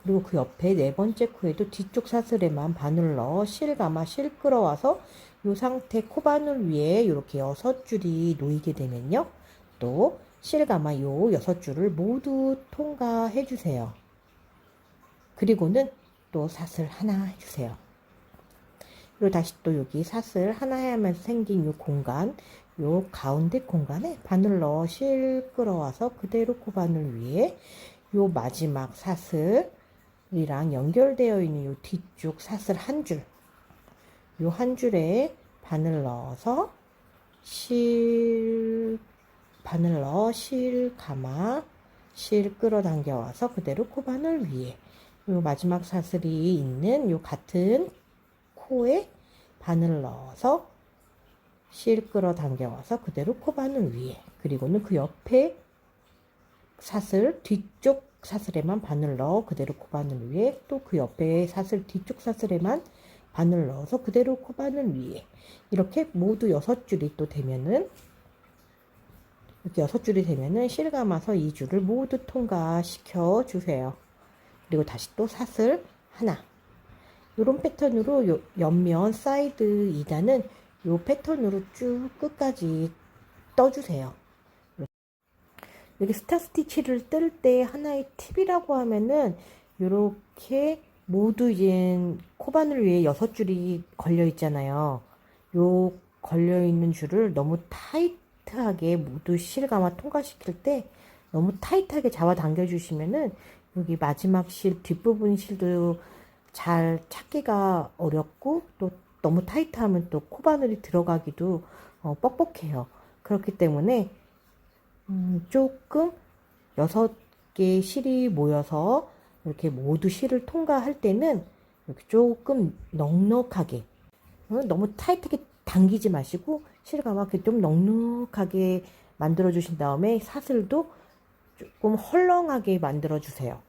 그리고 그 옆에 네 번째 코에도 뒤쪽 사슬에만 바늘 넣어 실 감아 실 끌어와서 요 상태 코바늘 위에 이렇게 6줄이 놓이게 되면요, 또 실 감아 요 6줄을 모두 통과해 주세요. 그리고는 또 사슬 하나 해주세요. 그리고 다시 또 여기 사슬 하나 하면서 생긴 요 공간, 요 가운데 공간에 바늘 넣어 실 끌어와서 그대로 코바늘 위에 요 마지막 사슬이랑 연결되어 있는 요 뒤쪽 사슬 한 줄, 요 한 줄에 바늘 넣어서 바늘 넣어 실 감아 실 끌어당겨 와서 그대로 코바늘 위에 요 마지막 사슬이 있는 요 같은 코에 바늘 넣어서 실 끌어당겨 와서 그대로 코바늘 위에, 그리고는 그 옆에 사슬 뒤쪽 사슬에만 바늘 넣어 그대로 코바늘 위에, 또 그 옆에 사슬 뒤쪽 사슬에만 바늘 넣어서 그대로 코바늘 위에, 이렇게 모두 6줄이 또 되면은, 이렇게 6줄이 되면은 실 감아서 이 줄을 모두 통과시켜 주세요. 그리고 다시 또 사슬 하나, 요런 패턴으로 요 옆면 사이드 2단은 요 패턴으로 쭉 끝까지 떠주세요. 여기 스타 스티치를 뜰 때 하나의 팁이라고 하면은, 요렇게 모두 이제 코바늘 위에 6줄이 걸려 있잖아요. 요 걸려 있는 줄을 너무 타이트하게 모두 실 감아 통과시킬 때 너무 타이트하게 잡아당겨 주시면은 여기 마지막 실 뒷부분 실도 잘 찾기가 어렵고, 또 너무 타이트하면 또 코바늘이 들어가기도 뻑뻑해요. 그렇기 때문에 조금 6개 실이 모여서 이렇게 모두 실을 통과할 때는 이렇게 조금 넉넉하게, 너무 타이트하게 당기지 마시고 실 감아 좀 넉넉하게 만들어 주신 다음에 사슬도 조금 헐렁하게 만들어 주세요.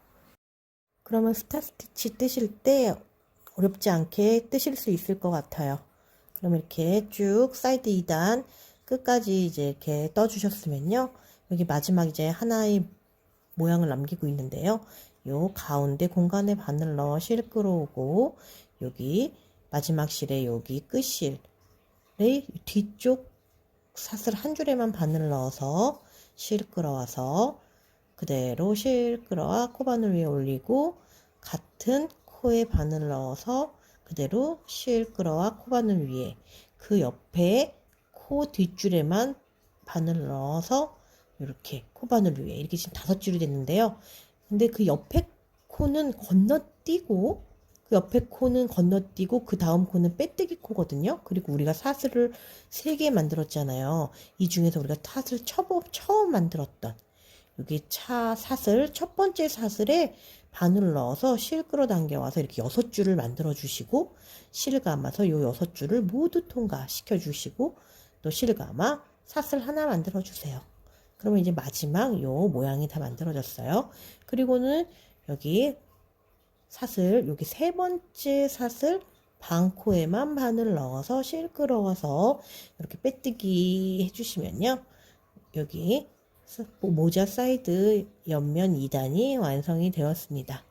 그러면 스타 스티치 뜨실 때 어렵지 않게 뜨실 수 있을 것 같아요. 그럼 이렇게 쭉 사이드 2단 끝까지 이제 이렇게 떠주셨으면요, 여기 마지막 이제 하나의 모양을 남기고 있는데요, 요 가운데 공간에 바늘 넣어 실 끌어오고, 여기 마지막 실에 여기 끝실의 뒤쪽 사슬 한 줄에만 바늘 넣어서 실 끌어와서 그대로 실 끌어와 코바늘 위에 올리고, 같은 코에 바늘 넣어서 그대로 실 끌어와 코바늘 위에, 그 옆에 코 뒷줄에만 바늘 넣어서 이렇게 코바늘 위에, 이렇게 지금 5줄이 됐는데요. 근데 그 옆에 코는 건너뛰고, 그 다음 코는 빼뜨기 코거든요. 그리고 우리가 사슬을 3개 만들었잖아요. 이 중에서 우리가 사슬 처음 만들었던 여기 사슬 첫 번째 사슬에 바늘 넣어서 실 끌어당겨 와서 이렇게 6줄을 만들어 주시고, 실 감아서 요 6줄을 모두 통과시켜 주시고, 또 실 감아 사슬 하나 만들어 주세요. 그러면 이제 마지막 요 모양이 다 만들어졌어요. 그리고는 여기 사슬, 여기 세 번째 사슬 반코에만 바늘 넣어서 실 끌어와서 이렇게 빼뜨기 해주시면요, 여기 모자 사이드 옆면 2단이 완성이 되었습니다.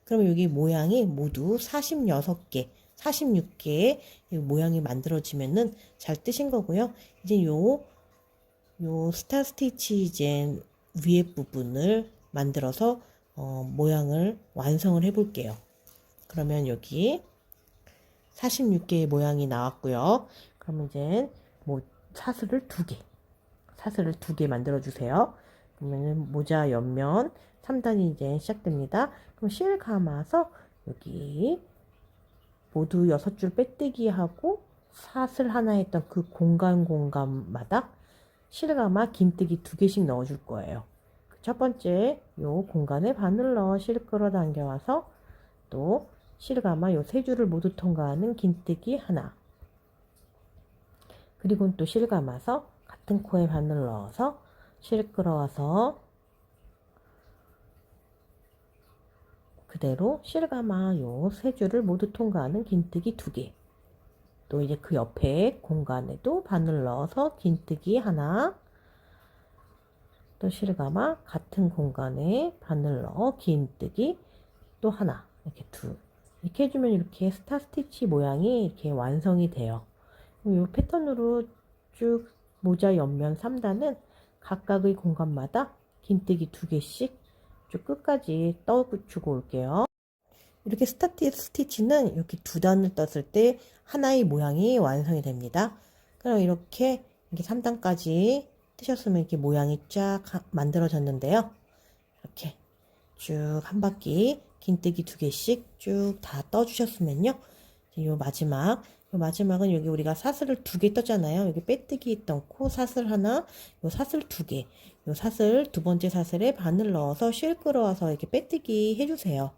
그럼 여기 모양이 모두 46개의 모양이 만들어지면은 잘 뜨신 거고요. 이제 요 스타 스티치 이제 위에 부분을 만들어서 모양을 완성을 해 볼게요. 그러면 여기 46개의 모양이 나왔고요. 그러면 이제 사슬을 2개 만들어 주세요. 그러면 모자 옆면 3단이 이제 시작됩니다. 그럼 실 감아서 여기 모두 6줄 빼뜨기 하고 사슬 하나 했던 그 공간마다 실 감아 긴뜨기 2개씩 넣어 줄 거예요. 첫 번째 요 공간에 바늘 넣어 실 끌어당겨 와서 또 실 감아 요 3줄을 모두 통과하는 긴뜨기 하나, 그리고 또 실 감아서 같은 코에 바늘 넣어서 실 끌어와서 그대로 실 감아 요 3줄을 모두 통과하는 긴뜨기 2개, 또 이제 그 옆에 공간에도 바늘 넣어서 긴뜨기 하나, 또 실 감아 같은 공간에 바늘 넣어 긴뜨기 또 하나, 이렇게 이렇게 해주면 이렇게 스타 스티치 모양이 이렇게 완성이 돼요. 이 패턴으로 쭉 모자 옆면 3단은 각각의 공간마다 긴뜨기 2개씩 쭉 끝까지 떠붙이고 올게요. 이렇게 스티치는 이렇게 2단을 떴을 때 하나의 모양이 완성이 됩니다. 그럼 이렇게 3단까지 뜨셨으면 이렇게 모양이 쫙 만들어졌는데요. 이렇게 쭉 한 바퀴 긴뜨기 2개씩 쭉 다 떠주셨으면요. 요 마지막은 여기 우리가 사슬을 2개 떴잖아요. 여기 빼뜨기 있던 코 사슬 하나, 요 사슬 2개, 요 사슬 2번째 사슬에 바늘 넣어서 실 끌어와서 이렇게 빼뜨기 해주세요.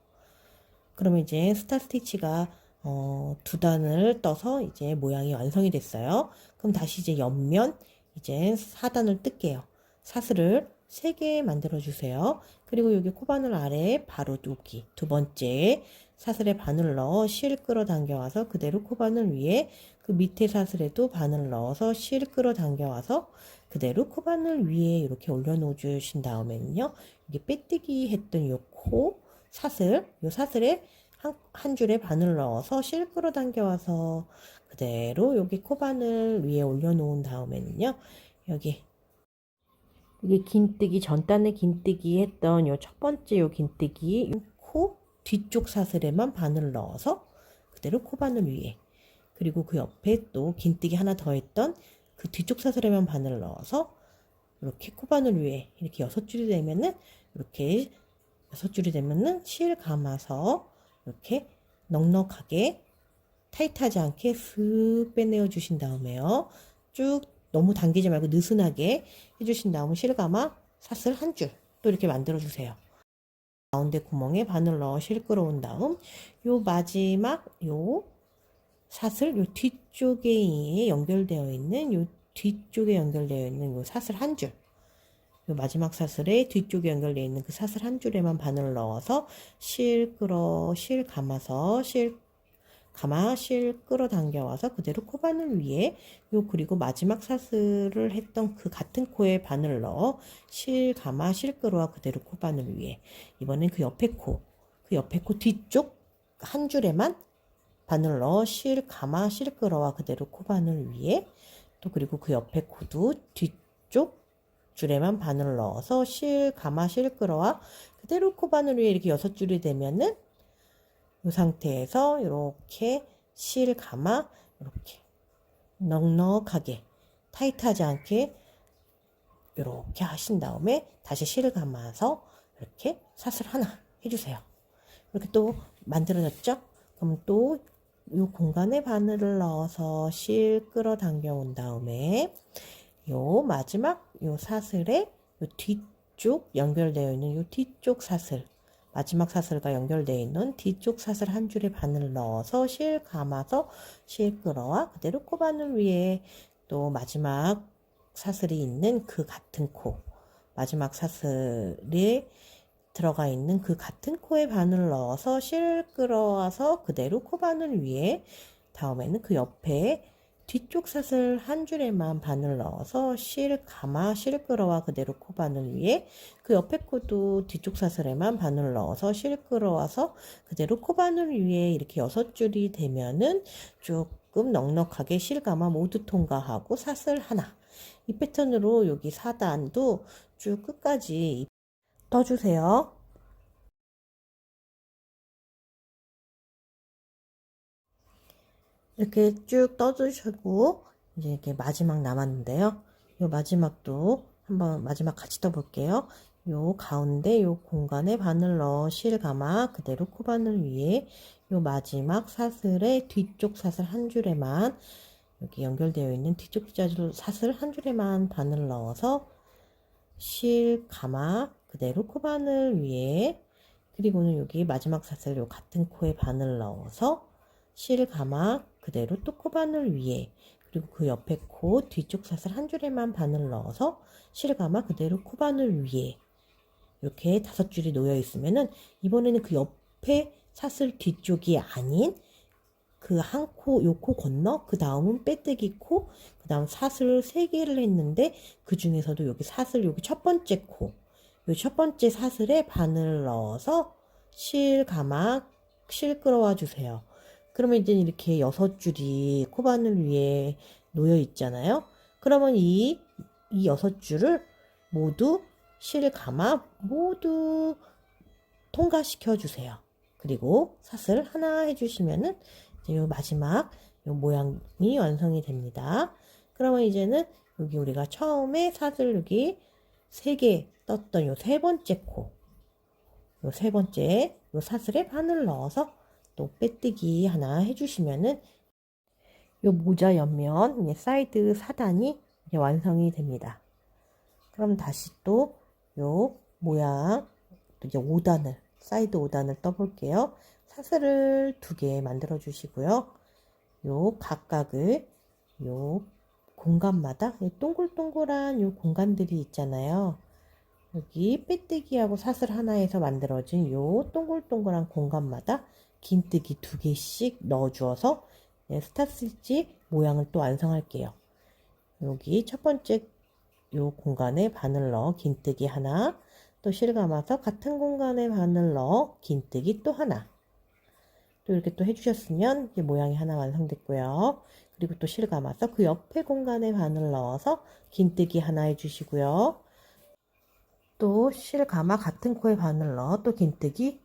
그러면 이제 스타 스티치가 2단을 떠서 이제 모양이 완성이 됐어요. 그럼 다시 이제 옆면 이제 4단을 뜰게요. 사슬을 3개 만들어 주세요. 그리고 여기 코바늘 아래 바로 여기 2번째 사슬에 바늘 넣어 실 끌어당겨 와서 그대로 코바늘 위에 그 밑에 사슬에도 바늘 넣어서 실 끌어당겨 와서 그대로 코바늘 위에 이렇게 올려놓어 주신 다음에는요. 이게 빼뜨기 했던 요 사슬에 한 줄에 바늘 넣어서 실 끌어당겨 와서 그대로 여기 코바늘 위에 올려놓은 다음에는요. 여기 긴뜨기 전단에 긴뜨기 했던 요 첫 번째 요 긴뜨기 코 뒤쪽 사슬에만 바늘 넣어서 그대로 코바늘 위에, 그리고 그 옆에 또 긴뜨기 하나 더 했던 그 뒤쪽 사슬에만 바늘 넣어서 이렇게 코바늘 위에 이렇게 6줄이 되면은 이렇게 6줄이 되면은 실 감아서 이렇게 넉넉하게 타이트하지 않게 슥 빼내어 주신 다음에요. 쭉 너무 당기지 말고 느슨하게 해주신 다음에 실 감아 사슬 한 줄 또 이렇게 만들어 주세요. 가운데 구멍에 바늘 넣어 실 끌어온 다음 요 마지막 요 사슬 요 뒤쪽에 연결되어 있는 요 사슬 한 줄, 요 마지막 사슬에 뒤쪽에 연결되어 있는 그 사슬 한 줄에만 바늘을 넣어서 실 감아서 실 끌어당겨 와서 그대로 코바늘 위에 그리고 마지막 사슬을 했던 그 같은 코에 바늘을 넣어 실 감아 실 끌어와 그대로 코바늘 위에, 이번엔 그 옆에 코 뒤쪽 한 줄에만 바늘을 넣어 실 감아 실 끌어와 그대로 코바늘 위에, 또 그리고 그 옆에 코도 뒤쪽 줄에만 바늘을 넣어서 실 감아 실 끌어와 그대로 코바늘 위에 이렇게 6줄이 되면은 이 상태에서 이렇게 실 감아 이렇게 넉넉하게 타이트하지 않게 이렇게 하신 다음에 다시 실 감아서 이렇게 사슬 하나 해주세요. 이렇게 또 만들어졌죠? 그럼 또 이 공간에 바늘을 넣어서 실 끌어당겨 온 다음에 요 마지막 요 사슬에 요 뒤쪽 연결되어 있는 요 뒤쪽 사슬, 마지막 사슬과 연결되어 있는 뒤쪽 사슬 한 줄에 바늘을 넣어서 실 감아서 실 끌어와 그대로 코바늘 위에 또 마지막 사슬이 있는 그 같은 코, 마지막 사슬에 들어가 있는 그 같은 코에 바늘을 넣어서 실 끌어와서 그대로 코바늘 위에, 다음에는 그 옆에 뒤쪽 사슬 한 줄에만 바늘 넣어서 실 감아 실 끌어와 그대로 코바늘 위에, 그 옆에 코도 뒤쪽 사슬에만 바늘 넣어서 실 끌어와서 그대로 코바늘 위에 이렇게 6줄이 되면은 조금 넉넉하게 실 감아 모두 통과하고 사슬 하나. 이 패턴으로 여기 4단도 쭉 끝까지 떠주세요. 이렇게 쭉 떠주시고 이제 이렇게 마지막 남았는데요. 요 마지막도 한번 마지막 같이 떠볼게요. 요 가운데 요 공간에 바늘 넣어 실 감아 그대로 코바늘 위에 요 마지막 사슬의 뒤쪽 사슬 한 줄에만 여기 연결되어 있는 뒤쪽 사슬 한 줄에만 바늘 넣어서 실 감아 그대로 코바늘 위에 그리고는 여기 마지막 사슬 요 같은 코에 바늘 넣어서 실 감아 그대로 또 코바늘 위에 그리고 그 옆에 코 뒤쪽 사슬 한 줄에만 바늘 넣어서 실 감아 그대로 코바늘 위에 이렇게 5줄이 놓여 있으면은 이번에는 그 옆에 사슬 뒤쪽이 아닌 그 한 코, 요 코 건너, 그 다음은 빼뜨기 코, 그 다음 사슬 3개를 했는데, 그 중에서도 여기 사슬, 여기 첫 번째 코, 요 첫 번째 사슬에 바늘 넣어서 실 감아, 실 끌어와 주세요. 그러면 이제 이렇게 6줄이 코바늘 위에 놓여 있잖아요. 그러면 이 6줄을 모두 실 감아, 모두 통과시켜 주세요. 그리고 사슬 하나 해주시면은 요 마지막 요 모양이 완성이 됩니다. 그러면 이제는 여기 우리가 처음에 사슬 여기 3개 떴던 요 3번째 코, 요 3번째 요 사슬에 바늘 넣어서 또 빼뜨기 하나 해주시면은 요 모자 옆면 사이드 4단이 이제 완성이 됩니다. 그럼 다시 또 요 모양 또 이제 5단을 사이드 5단을 떠볼게요. 사슬을 2개 만들어 주시고요. 요 각각을 요 공간마다 동글동글한 요 공간들이 있잖아요. 여기 빼뜨기하고 사슬 하나에서 만들어진 요 동글동글한 공간마다 긴뜨기 2개씩 넣어 주어서 스타 스티치 모양을 또 완성할게요. 여기 첫 번째 요 공간에 바늘 넣어 긴뜨기 하나, 또 실 감아서 같은 공간에 바늘 넣어 긴뜨기 또 하나. 또 이렇게 또 해주셨으면 이제 모양이 하나 완성됐고요. 그리고 또 실 감아서 그 옆에 공간에 바늘 넣어서 긴뜨기 하나 해주시고요. 또 실 감아 같은 코에 바늘 넣어 또 긴뜨기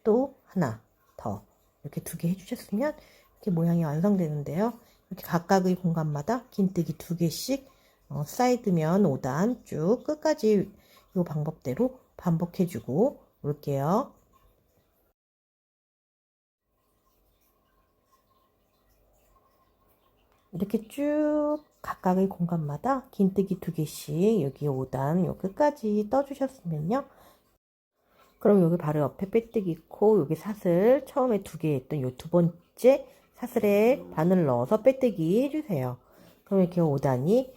또 하나 더 이렇게 2개 해주셨으면 이렇게 모양이 완성되는데요. 이렇게 각각의 공간마다 긴뜨기 2개씩 사이드면 5단 쭉 끝까지 이 방법대로 반복해주고 올게요. 이렇게 쭉 각각의 공간마다 긴뜨기 2개씩 여기 5단 요 끝까지 떠주셨으면요. 그럼 여기 바로 옆에 빼뜨기 코 여기 사슬 처음에 2개 했던 요 2번째 사슬에 바늘 넣어서 빼뜨기 해주세요. 그럼 이렇게 5단이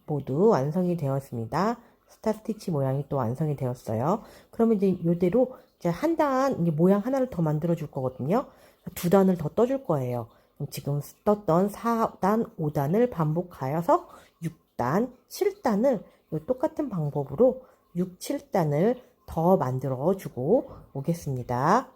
모두 완성이 되었습니다. 스타 스티치 모양이 또 완성이 되었어요. 그러면 이제 이대로 이제 한 단 모양 하나를 더 만들어 줄 거거든요. 2단을 더 떠줄 거예요. 지금 떴던 4단, 5단을 반복하여서 6단, 7단을 똑같은 방법으로 6, 7단을 더 만들어 주고 오겠습니다.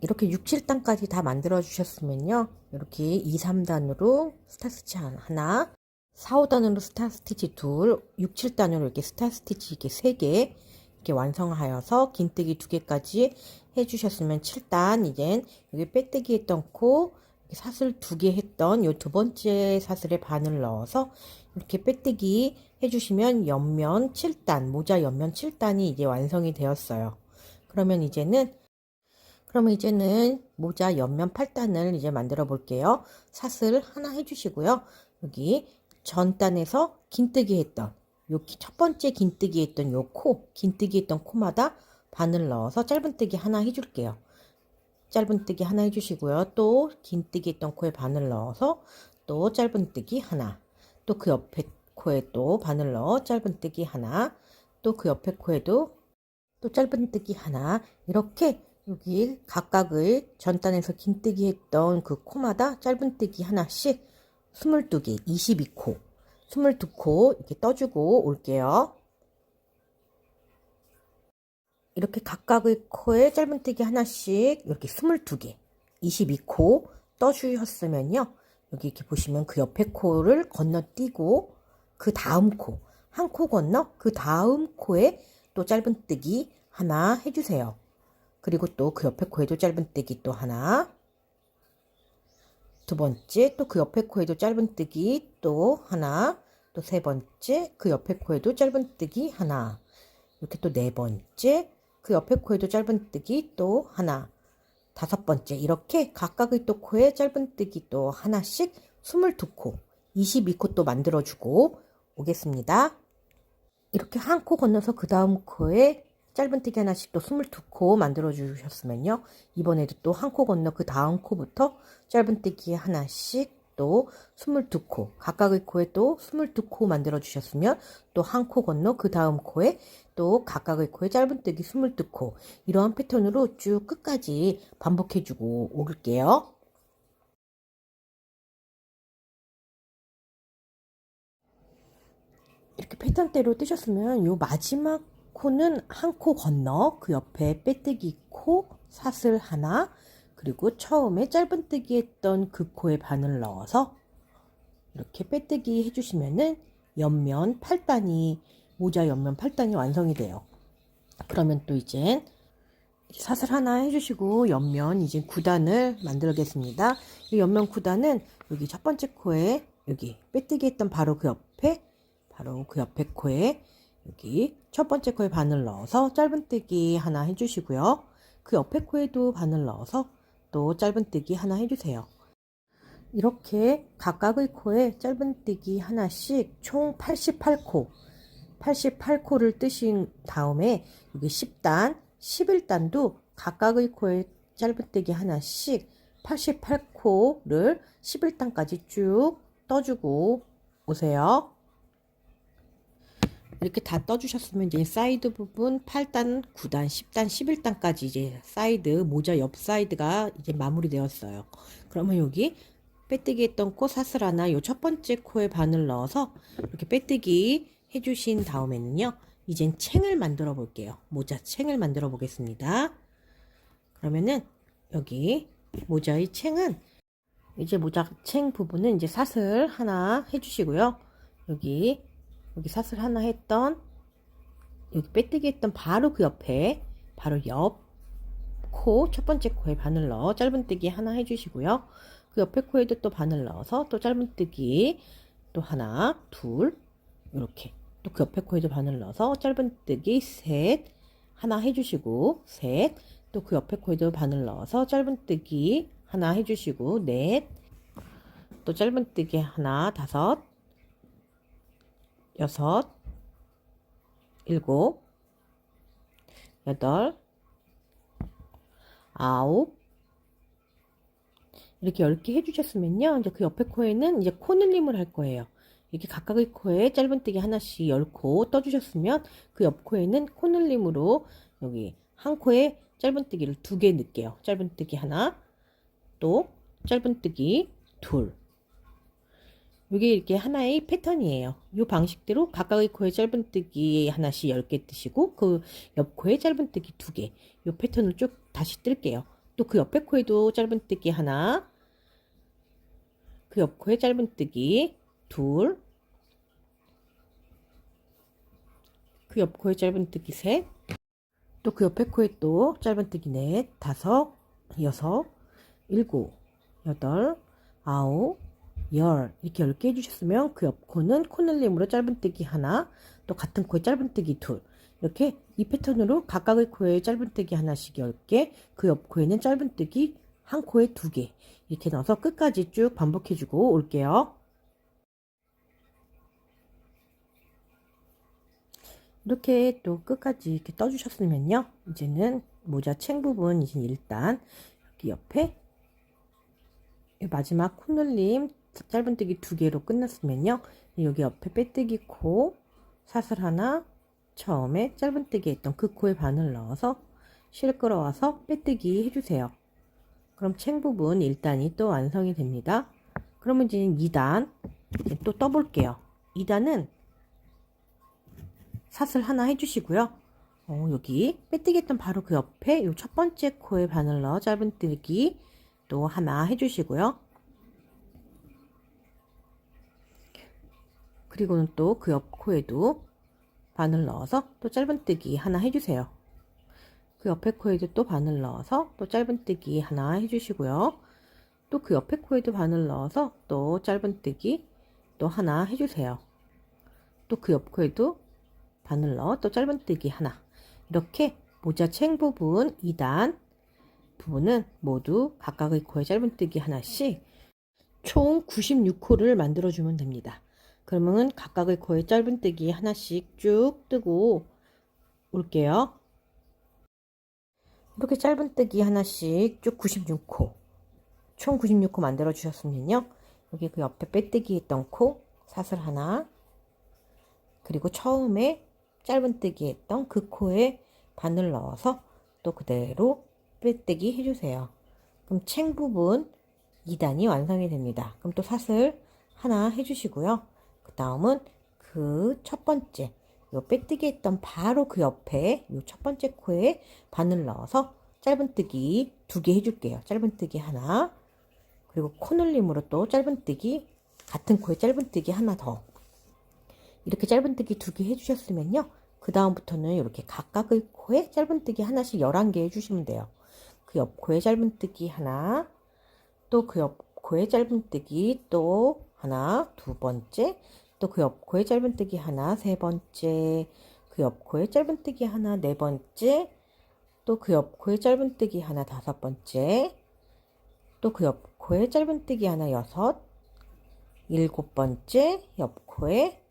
이렇게 6, 7단까지 다 만들어 주셨으면요. 이렇게 2, 3단으로 스타 스티치 하나, 4, 5단으로 스타 스티치 둘, 6, 7단으로 이렇게 스타 스티치 이렇게 3개 이렇게 완성하여서 긴뜨기 2개까지 해주셨으면 7단 이젠 여기 빼뜨기 했던 코 사슬 2개 했던 요 2번째 사슬에 바늘 넣어서 이렇게 빼뜨기 해주시면 옆면 7단 모자 옆면 7단이 이제 완성이 되었어요. 그러면 이제는 모자 옆면 8단을 이제 만들어 볼게요. 사슬 하나 해주시고요. 여기 전단에서 긴뜨기 했던 요 첫 번째 긴뜨기 했던 요 코, 긴뜨기 했던 코마다 바늘 넣어서 짧은뜨기 하나 해줄게요. 짧은뜨기 하나 해주시고요. 또 긴뜨기 했던 코에 바늘 넣어서 또 짧은뜨기 하나, 또 그 옆에 코에 또 바늘 넣어 짧은뜨기 하나, 또 그 옆에 코에도 또 짧은뜨기 하나, 이렇게 여기 각각의 전단에서 긴뜨기 했던 그 코마다 짧은뜨기 하나씩 22개, 22코, 22코 이렇게 떠주고 올게요. 이렇게 각각의 코에 짧은뜨기 하나씩 이렇게 22개, 22코 떠주셨으면요. 여기 이렇게 보시면 그 옆에 코를 건너뛰고 그 다음 코, 한 코 건너 그 다음 코에 또 짧은뜨기 하나 해주세요. 그리고 또 그 옆에 코에도 짧은뜨기 또 하나. 두 번째, 또 그 옆에 코에도 짧은뜨기 또 하나. 또 세 번째, 그 옆에 코에도 짧은뜨기 하나. 이렇게 또 네 번째, 그 옆에 코에도 짧은뜨기 또 하나. 다섯 번째, 이렇게 각각의 또 코에 짧은뜨기 또 하나씩 22코, 22코 또 만들어주고 오겠습니다. 이렇게 한 코 건너서 그 다음 코에 짧은뜨기 하나씩 또 22코 만들어 주셨으면요, 이번에도 또 한 코 건너 그 다음 코부터 짧은뜨기 하나씩 또 22코, 각각의 코에 또 22코 만들어 주셨으면 또 한 코 건너 그 다음 코에 또 각각의 코에 짧은뜨기 22코, 이러한 패턴으로 쭉 끝까지 반복해 주고 올게요. 이렇게 패턴대로 뜨셨으면 요 마지막 코는 한 코 건너 그 옆에 빼뜨기 코 사슬 하나, 그리고 처음에 짧은뜨기 했던 그 코에 바늘 넣어서 이렇게 빼뜨기 해주시면은 옆면 8단이, 모자 옆면 8단이 완성이 돼요. 그러면 또 이제 사슬 하나 해주시고 옆면 이제 9단을 만들겠습니다. 이 옆면 9단은 여기 첫 번째 코에 여기 빼뜨기 했던 바로 그 옆에 코에 여기 첫 번째 코에 바늘 넣어서 짧은뜨기 하나 해주시고요. 그 옆에 코에도 바늘 넣어서 또 짧은뜨기 하나 해주세요. 이렇게 각각의 코에 짧은뜨기 하나씩 총 88코를 뜨신 다음에 여기 10단, 11단도 각각의 코에 짧은뜨기 하나씩 88코를 11단까지 쭉 떠주고 오세요. 이렇게 다 떠주셨으면 이제 사이드 부분 8단, 9단, 10단, 11단까지 이제 사이드, 모자 옆 사이드가 이제 마무리되었어요. 그러면 여기 빼뜨기 했던 코 사슬 하나, 요 첫 번째 코에 바늘 넣어서 이렇게 빼뜨기 해주신 다음에는요, 이젠 챙을 만들어 볼게요. 모자 챙을 만들어 보겠습니다. 그러면은 여기 모자의 챙은, 이제 모자 챙 부분은 이제 사슬 하나 해주시고요. 여기 사슬 하나 했던, 여기 빼뜨기 했던 바로 그 옆에, 바로 옆 코, 첫 번째 코에 바늘 넣어 짧은뜨기 하나 해주시고요. 그 옆에 코에도 또 바늘 넣어서 또 짧은뜨기 또 하나, 둘, 이렇게. 또 그 옆에 코에도 바늘 넣어서 짧은뜨기 셋, 하나 해주시고, 셋. 또 그 옆에 코에도 바늘 넣어서 짧은뜨기 하나 해주시고, 넷. 또 짧은뜨기 하나, 다섯, 여섯, 일곱, 여덟, 아홉, 이렇게 10개 해주셨으면요, 이제 그 옆에 코에는 이제 코늘림을 할 거예요. 이렇게 각각의 코에 짧은뜨기 하나씩 10코 떠주셨으면 그 옆 코에는 코늘림으로 여기 한 코에 짧은뜨기를 2개 넣을게요. 짧은뜨기 하나, 또 짧은뜨기 둘. 이게 이렇게 하나의 패턴이에요. 이 방식대로 각각의 코에 짧은뜨기 하나씩 10개 뜨시고 그 옆 코에 짧은뜨기 2개, 이 패턴을 쭉 다시 뜰게요. 또 그 옆에 코에도 짧은뜨기 하나, 그 옆 코에 짧은뜨기 둘, 그 옆 코에 짧은뜨기 셋, 또 그 옆에 코에 또 짧은뜨기 넷, 다섯, 여섯, 일곱, 여덟, 아홉, 열, 이렇게 10개 해주셨으면 그 옆 코는 코늘림으로 짧은뜨기 하나, 또 같은 코에 짧은뜨기 둘, 이렇게 이 패턴으로 각각의 코에 짧은뜨기 하나씩 10개, 그 옆 코에는 짧은뜨기 한 코에 2개, 이렇게 넣어서 끝까지 쭉 반복해주고 올게요. 이렇게 또 끝까지 이렇게 떠주셨으면요, 이제는 모자 챙 부분 이제 일단 여기 옆에 마지막 코늘림 짧은뜨기 2개로 끝났으면요, 여기 옆에 빼뜨기 코 사슬 하나, 처음에 짧은뜨기 했던 그 코에 바늘 넣어서 실 끌어와서 빼뜨기 해주세요. 그럼 챙 부분 1단이 또 완성이 됩니다. 그러면 이제 2단 또 떠볼게요. 2단은 사슬 하나 해주시고요. 여기 빼뜨기 했던 바로 그 옆에 요 첫 번째 코에 바늘 넣어 짧은뜨기 또 하나 해주시고요. 그리고는 또 그 옆 코에도 바늘 넣어서 또 짧은뜨기 하나 해주세요. 그 옆에 코에도 또 바늘 넣어서 또 짧은뜨기 하나 해주시고요. 또 그 옆에 코에도 바늘 넣어서 또 짧은뜨기 또 하나 해주세요. 또 그 옆 코에도 바늘 넣어 또 짧은뜨기 하나. 이렇게 모자 챙 부분 2단 부분은 모두 각각의 코에 짧은뜨기 하나씩 총 96코를 만들어주면 됩니다. 그러면 각각의 코에 짧은뜨기 하나씩 쭉 뜨고 올게요. 이렇게 짧은뜨기 하나씩 쭉 96코 총 96코 만들어 주셨으면요, 여기 그 옆에 빼뜨기 했던 코 사슬 하나, 그리고 처음에 짧은뜨기 했던 그 코에 바늘 넣어서 또 그대로 빼뜨기 해주세요. 그럼 챙 부분 2단이 완성이 됩니다. 그럼 또 사슬 하나 해주시고요. 그 다음은 그 첫 번째 요 빼뜨기 했던 바로 그 옆에 요 첫 번째 코에 바늘 넣어서 짧은뜨기 2개 해줄게요. 짧은뜨기 하나, 그리고 코늘림으로 또 짧은뜨기 같은 코에 짧은뜨기 하나 더. 이렇게 짧은뜨기 2개 해주셨으면요, 그 다음부터는 이렇게 각각의 코에 짧은뜨기 하나씩 11개 해주시면 돼요. 그 옆 코에 짧은뜨기 하나, 또 그 옆 코에 짧은뜨기 또 하나 두 번째, 또 그 옆 코에 짧은뜨기 하나 세 번째, 그 옆 코에 짧은뜨기 하나 네 번째, 또 그 옆 코에 짧은뜨기 하나 다섯 번째, 또 그 옆 코에 짧은뜨기 하나 여섯, 일곱 번째, 옆 코에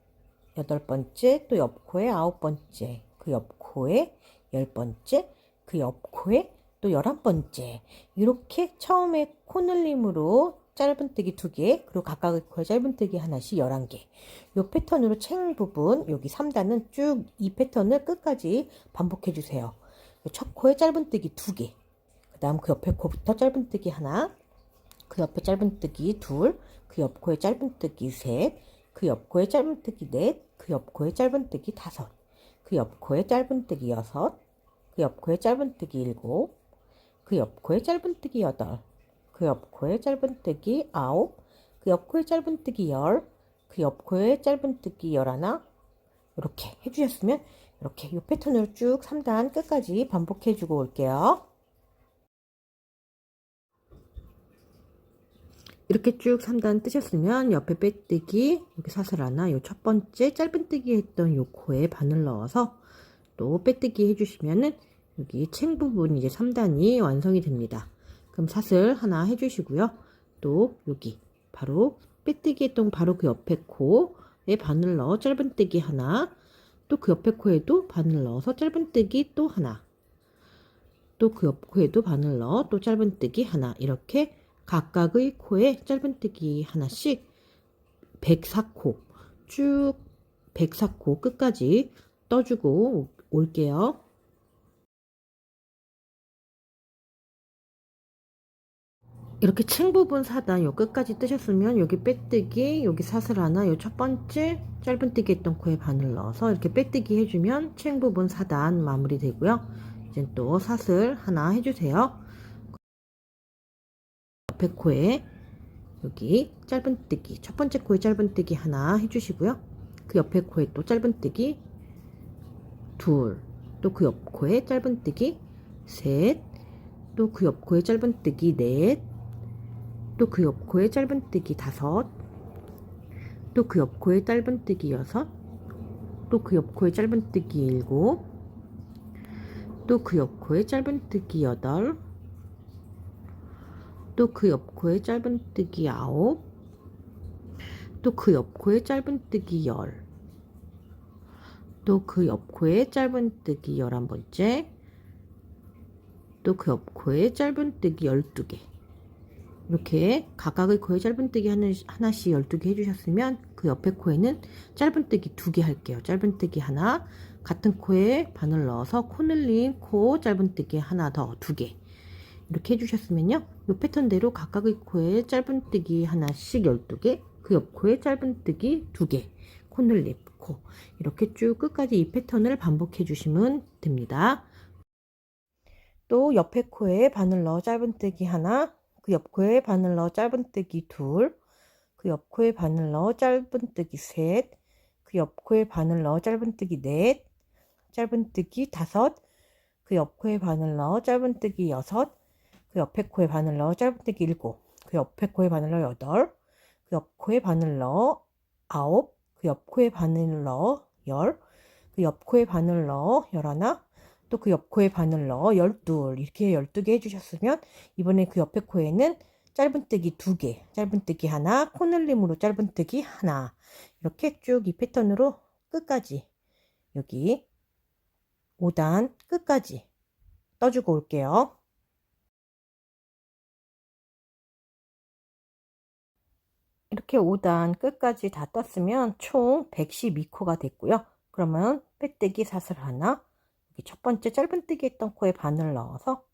여덟 번째, 또 옆 코에 아홉 번째, 그 옆 코에 열 번째, 그 옆 코에 또 11번째. 이렇게 처음에 코늘림으로 짧은뜨기 2개, 그리고 각각의 코에 짧은뜨기 하나씩 11개. 이 패턴으로 챙 부분, 여기 3단은 쭉 이 패턴을 끝까지 반복해 주세요. 첫 코에 짧은뜨기 2개, 그 다음 그 옆에 코부터 짧은뜨기 하나, 그 옆에 짧은뜨기 둘, 그 옆 코에 짧은뜨기 셋, 그 옆 코에 짧은뜨기 넷, 그 옆 코에 짧은뜨기 다섯, 그 옆 코에 짧은뜨기 여섯, 그 옆 코에 짧은뜨기 일곱, 그 옆 코에 짧은뜨기 여덟, 그 옆 코에 짧은뜨기 아홉, 그 옆 코에 짧은뜨기 열, 그 옆 코에 짧은뜨기 열하나. 이렇게 해주셨으면 이렇게 이 패턴을 쭉 3단 끝까지 반복해주고 올게요. 이렇게 쭉 3단 뜨셨으면 옆에 빼뜨기, 여기 사슬 하나, 요 첫 번째 짧은뜨기 했던 요 코에 바늘 넣어서 또 빼뜨기 해주시면은 여기 챙 부분 이제 3단이 완성이 됩니다. 그럼 사슬 하나 해주시고요. 또 여기 바로 빼뜨기 했던 바로 그 옆에 코에 바늘 넣어 짧은뜨기 하나, 또 그 옆에 코에도 바늘 넣어서 짧은뜨기 또 하나, 또 그 옆 코에도 바늘 넣어 또 짧은뜨기 하나. 이렇게 각각의 코에 짧은뜨기 하나씩 104코 쭉 104코 끝까지 떠주고 올게요. 이렇게 챙 부분 4단 요 끝까지 뜨셨으면 여기 빼뜨기, 여기 사슬 하나, 요 첫 번째 짧은뜨기 했던 코에 바늘 넣어서 이렇게 빼뜨기 해주면 챙 부분 4단 마무리 되고요. 이제 또 사슬 하나 해주세요. 옆에 코에 여기 짧은뜨기, 첫 번째 코에 짧은뜨기 하나 해주시고요. 그 옆에 코에 또 짧은뜨기 둘, 또 그 옆 코에 짧은뜨기 셋, 또 그 옆 코에 짧은뜨기 넷, 또 그 옆 코에 짧은뜨기 다섯, 또 그 옆 코에 짧은뜨기 여섯, 또 그 옆 코에 짧은뜨기 일곱, 또 그 옆 코에 짧은뜨기 여덟, 또 그 옆 코에 짧은뜨기 아홉, 또 그 옆 코에 짧은뜨기 열, 또 그 옆 코에 짧은뜨기 11번째, 또 그 옆 코에 짧은뜨기 12개. 이렇게 각각의 코에 짧은뜨기 하나씩 12개 해주셨으면 그 옆에 코에는 짧은뜨기 2개 할게요. 짧은뜨기 하나, 같은 코에 바늘 넣어서 코늘린 코 짧은뜨기 하나 더 2개. 이렇게 해주셨으면요, 이 패턴대로 각각의 코에 짧은뜨기 하나씩 12개, 그 옆 코에 짧은뜨기 2개, 코늘림 코, 이렇게 쭉 끝까지 이 패턴을 반복해 주시면 됩니다. 또 옆에 코에 바늘 넣어 짧은뜨기 하나, 그 옆 코에 바늘 넣어 짧은뜨기 둘, 그 옆 코에 바늘 넣어 짧은뜨기 셋, 그 옆 코에 바늘 넣어 짧은뜨기 넷, 짧은뜨기 다섯, 그 옆 코에 바늘 넣어 짧은뜨기 6, 그 옆에 코에 바늘 넣어 짧은뜨기 7, 그 옆에 코에 바늘 넣어 8, 그 옆 코에 바늘 넣어 9, 그 옆 코에 바늘 넣어 10, 그 옆 코에 바늘 넣어 11, 또 그 옆 코에 바늘 넣어 12, 이렇게 12개 해주셨으면 이번에 그 옆에 코에는 짧은뜨기 2개, 짧은뜨기 하나, 코늘림으로 짧은뜨기 하나, 이렇게 쭉 이 패턴으로 끝까지 여기 5단 끝까지 떠주고 올게요. 이렇게 5단 끝까지 다 떴으면 총 112코가 됐고요. 그러면 빼뜨기 사슬 하나, 여기 첫 번째 짧은뜨기 했던 코에 바늘 넣어서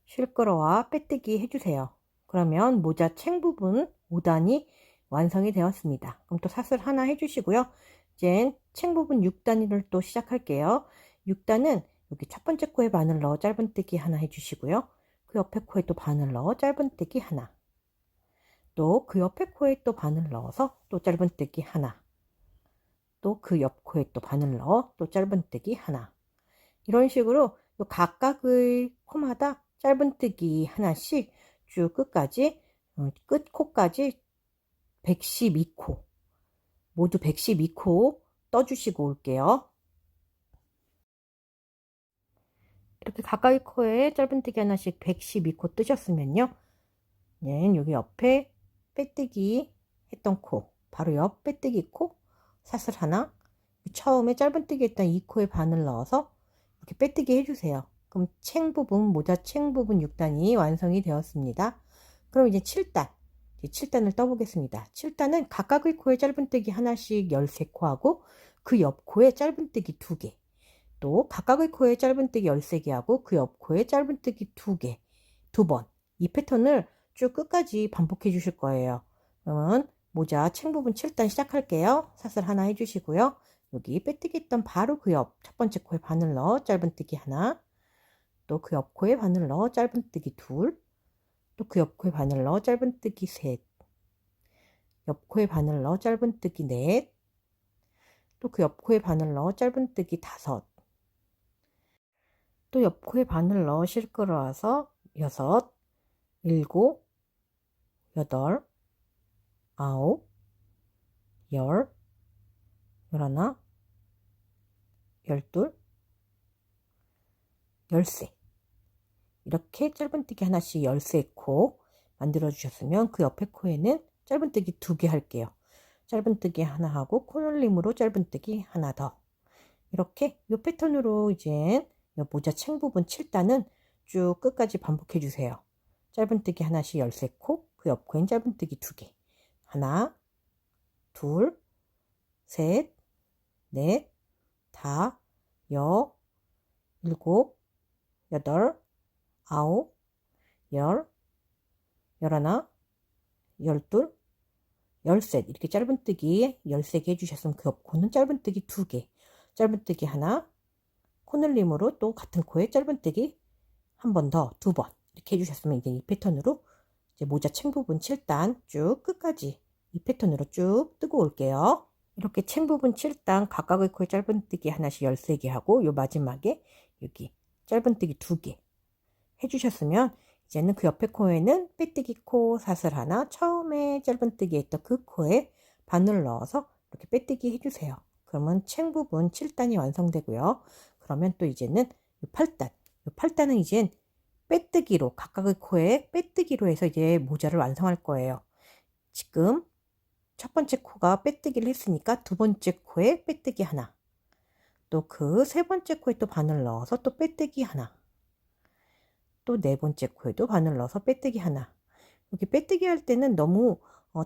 실끌어와 빼뜨기 해주세요. 그러면 모자 챙 부분 5단이 완성이 되었습니다. 그럼 또 사슬 하나 해주시고요. 이제 챙 부분 6단을 또 시작할게요. 6단은 여기 첫 번째 코에 바늘 넣어 짧은뜨기 하나 해주시고요. 그 옆에 코에 또 바늘 넣어 짧은뜨기 하나, 또 그 옆에 코에 또 바늘 넣어서 또 짧은뜨기 하나, 또 그 옆 코에 또 바늘 넣어 또 짧은뜨기 하나, 이런 식으로 각각의 코마다 짧은뜨기 하나씩 쭉 끝까지 끝 코까지 112코, 모두 112코 떠주시고 올게요. 이렇게 가까이 코에 짧은뜨기 하나씩 112코 뜨셨으면요, 여기 옆에 빼뜨기 했던 코, 바로 옆 빼뜨기 코 사슬 하나, 처음에 짧은뜨기 했던 이 코에 바늘 넣어서 이렇게 빼뜨기 해주세요. 그럼 챙 부분, 모자 챙 부분 6단이 완성이 되었습니다. 그럼 이제 7단, 7단을 떠보겠습니다. 7단은 각각의 코에 짧은뜨기 하나씩 13코 하고 그 옆 코에 짧은뜨기 2개, 또 각각의 코에 짧은뜨기 13개 하고 그 옆 코에 짧은뜨기 2개, 2번, 이 패턴을 쭉 끝까지 반복해 주실 거예요. 그러면 모자 챙 부분 7단 시작할게요. 사슬 하나 해주시고요. 여기 빼뜨기 했던 바로 그 옆 첫 번째 코에 바늘 넣어 짧은뜨기 하나, 또 그 옆 코에 바늘 넣어 짧은뜨기 둘, 또 그 옆 코에 바늘 넣어 짧은뜨기 셋, 옆 코에 바늘 넣어 짧은뜨기 넷, 또 그 옆 코에 바늘 넣어 짧은뜨기 다섯, 또 옆 코에 바늘 넣어 실끌어와서 6, 7, 8, 9, 10, 11, 12, 13, 이렇게 짧은뜨기 하나씩 13코 만들어 주셨으면 그 옆에 코에는 짧은뜨기 2개 할게요. 짧은뜨기 하나 하고 코늘림으로 짧은뜨기 하나 더, 이렇게 이 패턴으로 이제 모자 챙 부분 7단은 쭉 끝까지 반복해 주세요. 짧은뜨기 하나씩 13코, 그 옆 코엔 짧은뜨기 2개, 하나, 둘, 셋, 넷, 다, 여, 일곱, 여덟, 아홉, 열, 열하나, 열둘, 열셋, 이렇게 짧은뜨기 13개 해주셨으면 그 옆 코는 짧은뜨기 2개, 짧은뜨기 하나, 코늘림으로 또 같은 코에 짧은뜨기 한 번 더, 2번, 이렇게 해주셨으면 이제 이 패턴으로 이제 모자 챙 부분 7단 쭉 끝까지 이 패턴으로 쭉 뜨고 올게요. 이렇게 챙 부분 7단 각각의 코에 짧은뜨기 하나씩 13개 하고 요 마지막에 여기 짧은뜨기 2개 해주셨으면 이제는 그 옆에 코에는 빼뜨기 코 사슬 하나, 처음에 짧은뜨기 했던 그 코에 바늘 넣어서 이렇게 빼뜨기 해주세요. 그러면 챙 부분 7단이 완성되고요. 그러면 또 이제는 8단, 8단은 이젠 빼뜨기로, 각각의 코에 빼뜨기로 해서 이제 모자를 완성할 거예요. 지금 첫 번째 코가 빼뜨기를 했으니까 두 번째 코에 빼뜨기 하나, 또 그 세 번째 코에 또 바늘 넣어서 또 빼뜨기 하나, 또 네 번째 코에도 바늘 넣어서 빼뜨기 하나. 여기 빼뜨기 할 때는 너무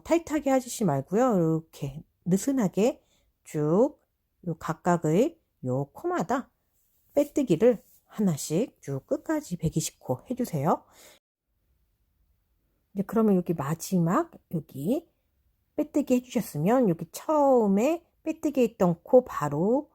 타이트하게 하시지 말고요. 이렇게 느슨하게 쭉 요 각각의 요 코마다 빼뜨기를 하나씩 쭉 끝까지 120코 해주세요. 이제 그러면 여기 마지막 여기 빼뜨기 해주셨으면 여기 처음에 빼뜨기 했던 코 바로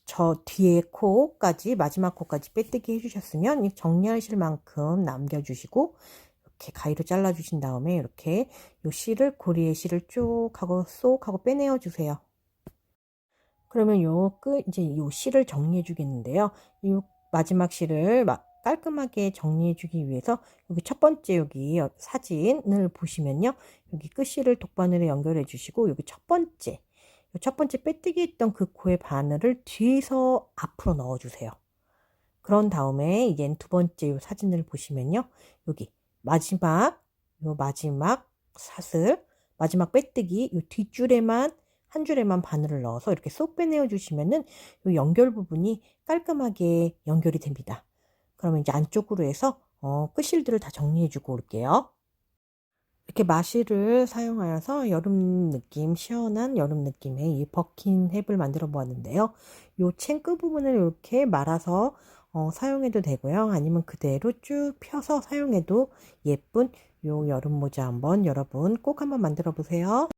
저 뒤에 코까지, 마지막 코까지 빼뜨기 해주셨으면 정리하실 만큼 남겨주시고 이렇게 가위로 잘라주신 다음에 이렇게 요 실을, 고리의 실을 쭉 하고 쏙 하고 빼내어 주세요. 그러면 요 끝, 이제 요 실을 정리해 주겠는데요. 요 마지막 실을 깔끔하게 정리해주기 위해서 여기 첫 번째 여기 사진을 보시면요. 여기 끝실을 독바늘에 연결해 주시고 여기 첫 번째 빼뜨기 했던 그 코의 바늘을 뒤에서 앞으로 넣어주세요. 그런 다음에 이제 두 번째 사진을 보시면요. 여기 마지막 사슬, 마지막 빼뜨기 이 뒷줄에만 한 줄에만 바늘을 넣어서 이렇게 쏙 빼내어 주시면은 이 연결 부분이 깔끔하게 연결이 됩니다. 그러면 이제 안쪽으로 해서 끝실들을 다 정리해 주고 올게요. 이렇게 마실을 사용하여서 시원한 여름 느낌의 이 버킨 햅을 만들어 보았는데요. 요 챙 끝 부분을 이렇게 말아서 사용해도 되고요. 아니면 그대로 쭉 펴서 사용해도 예쁜 요 여름 모자 한번 여러분 꼭 한번 만들어 보세요.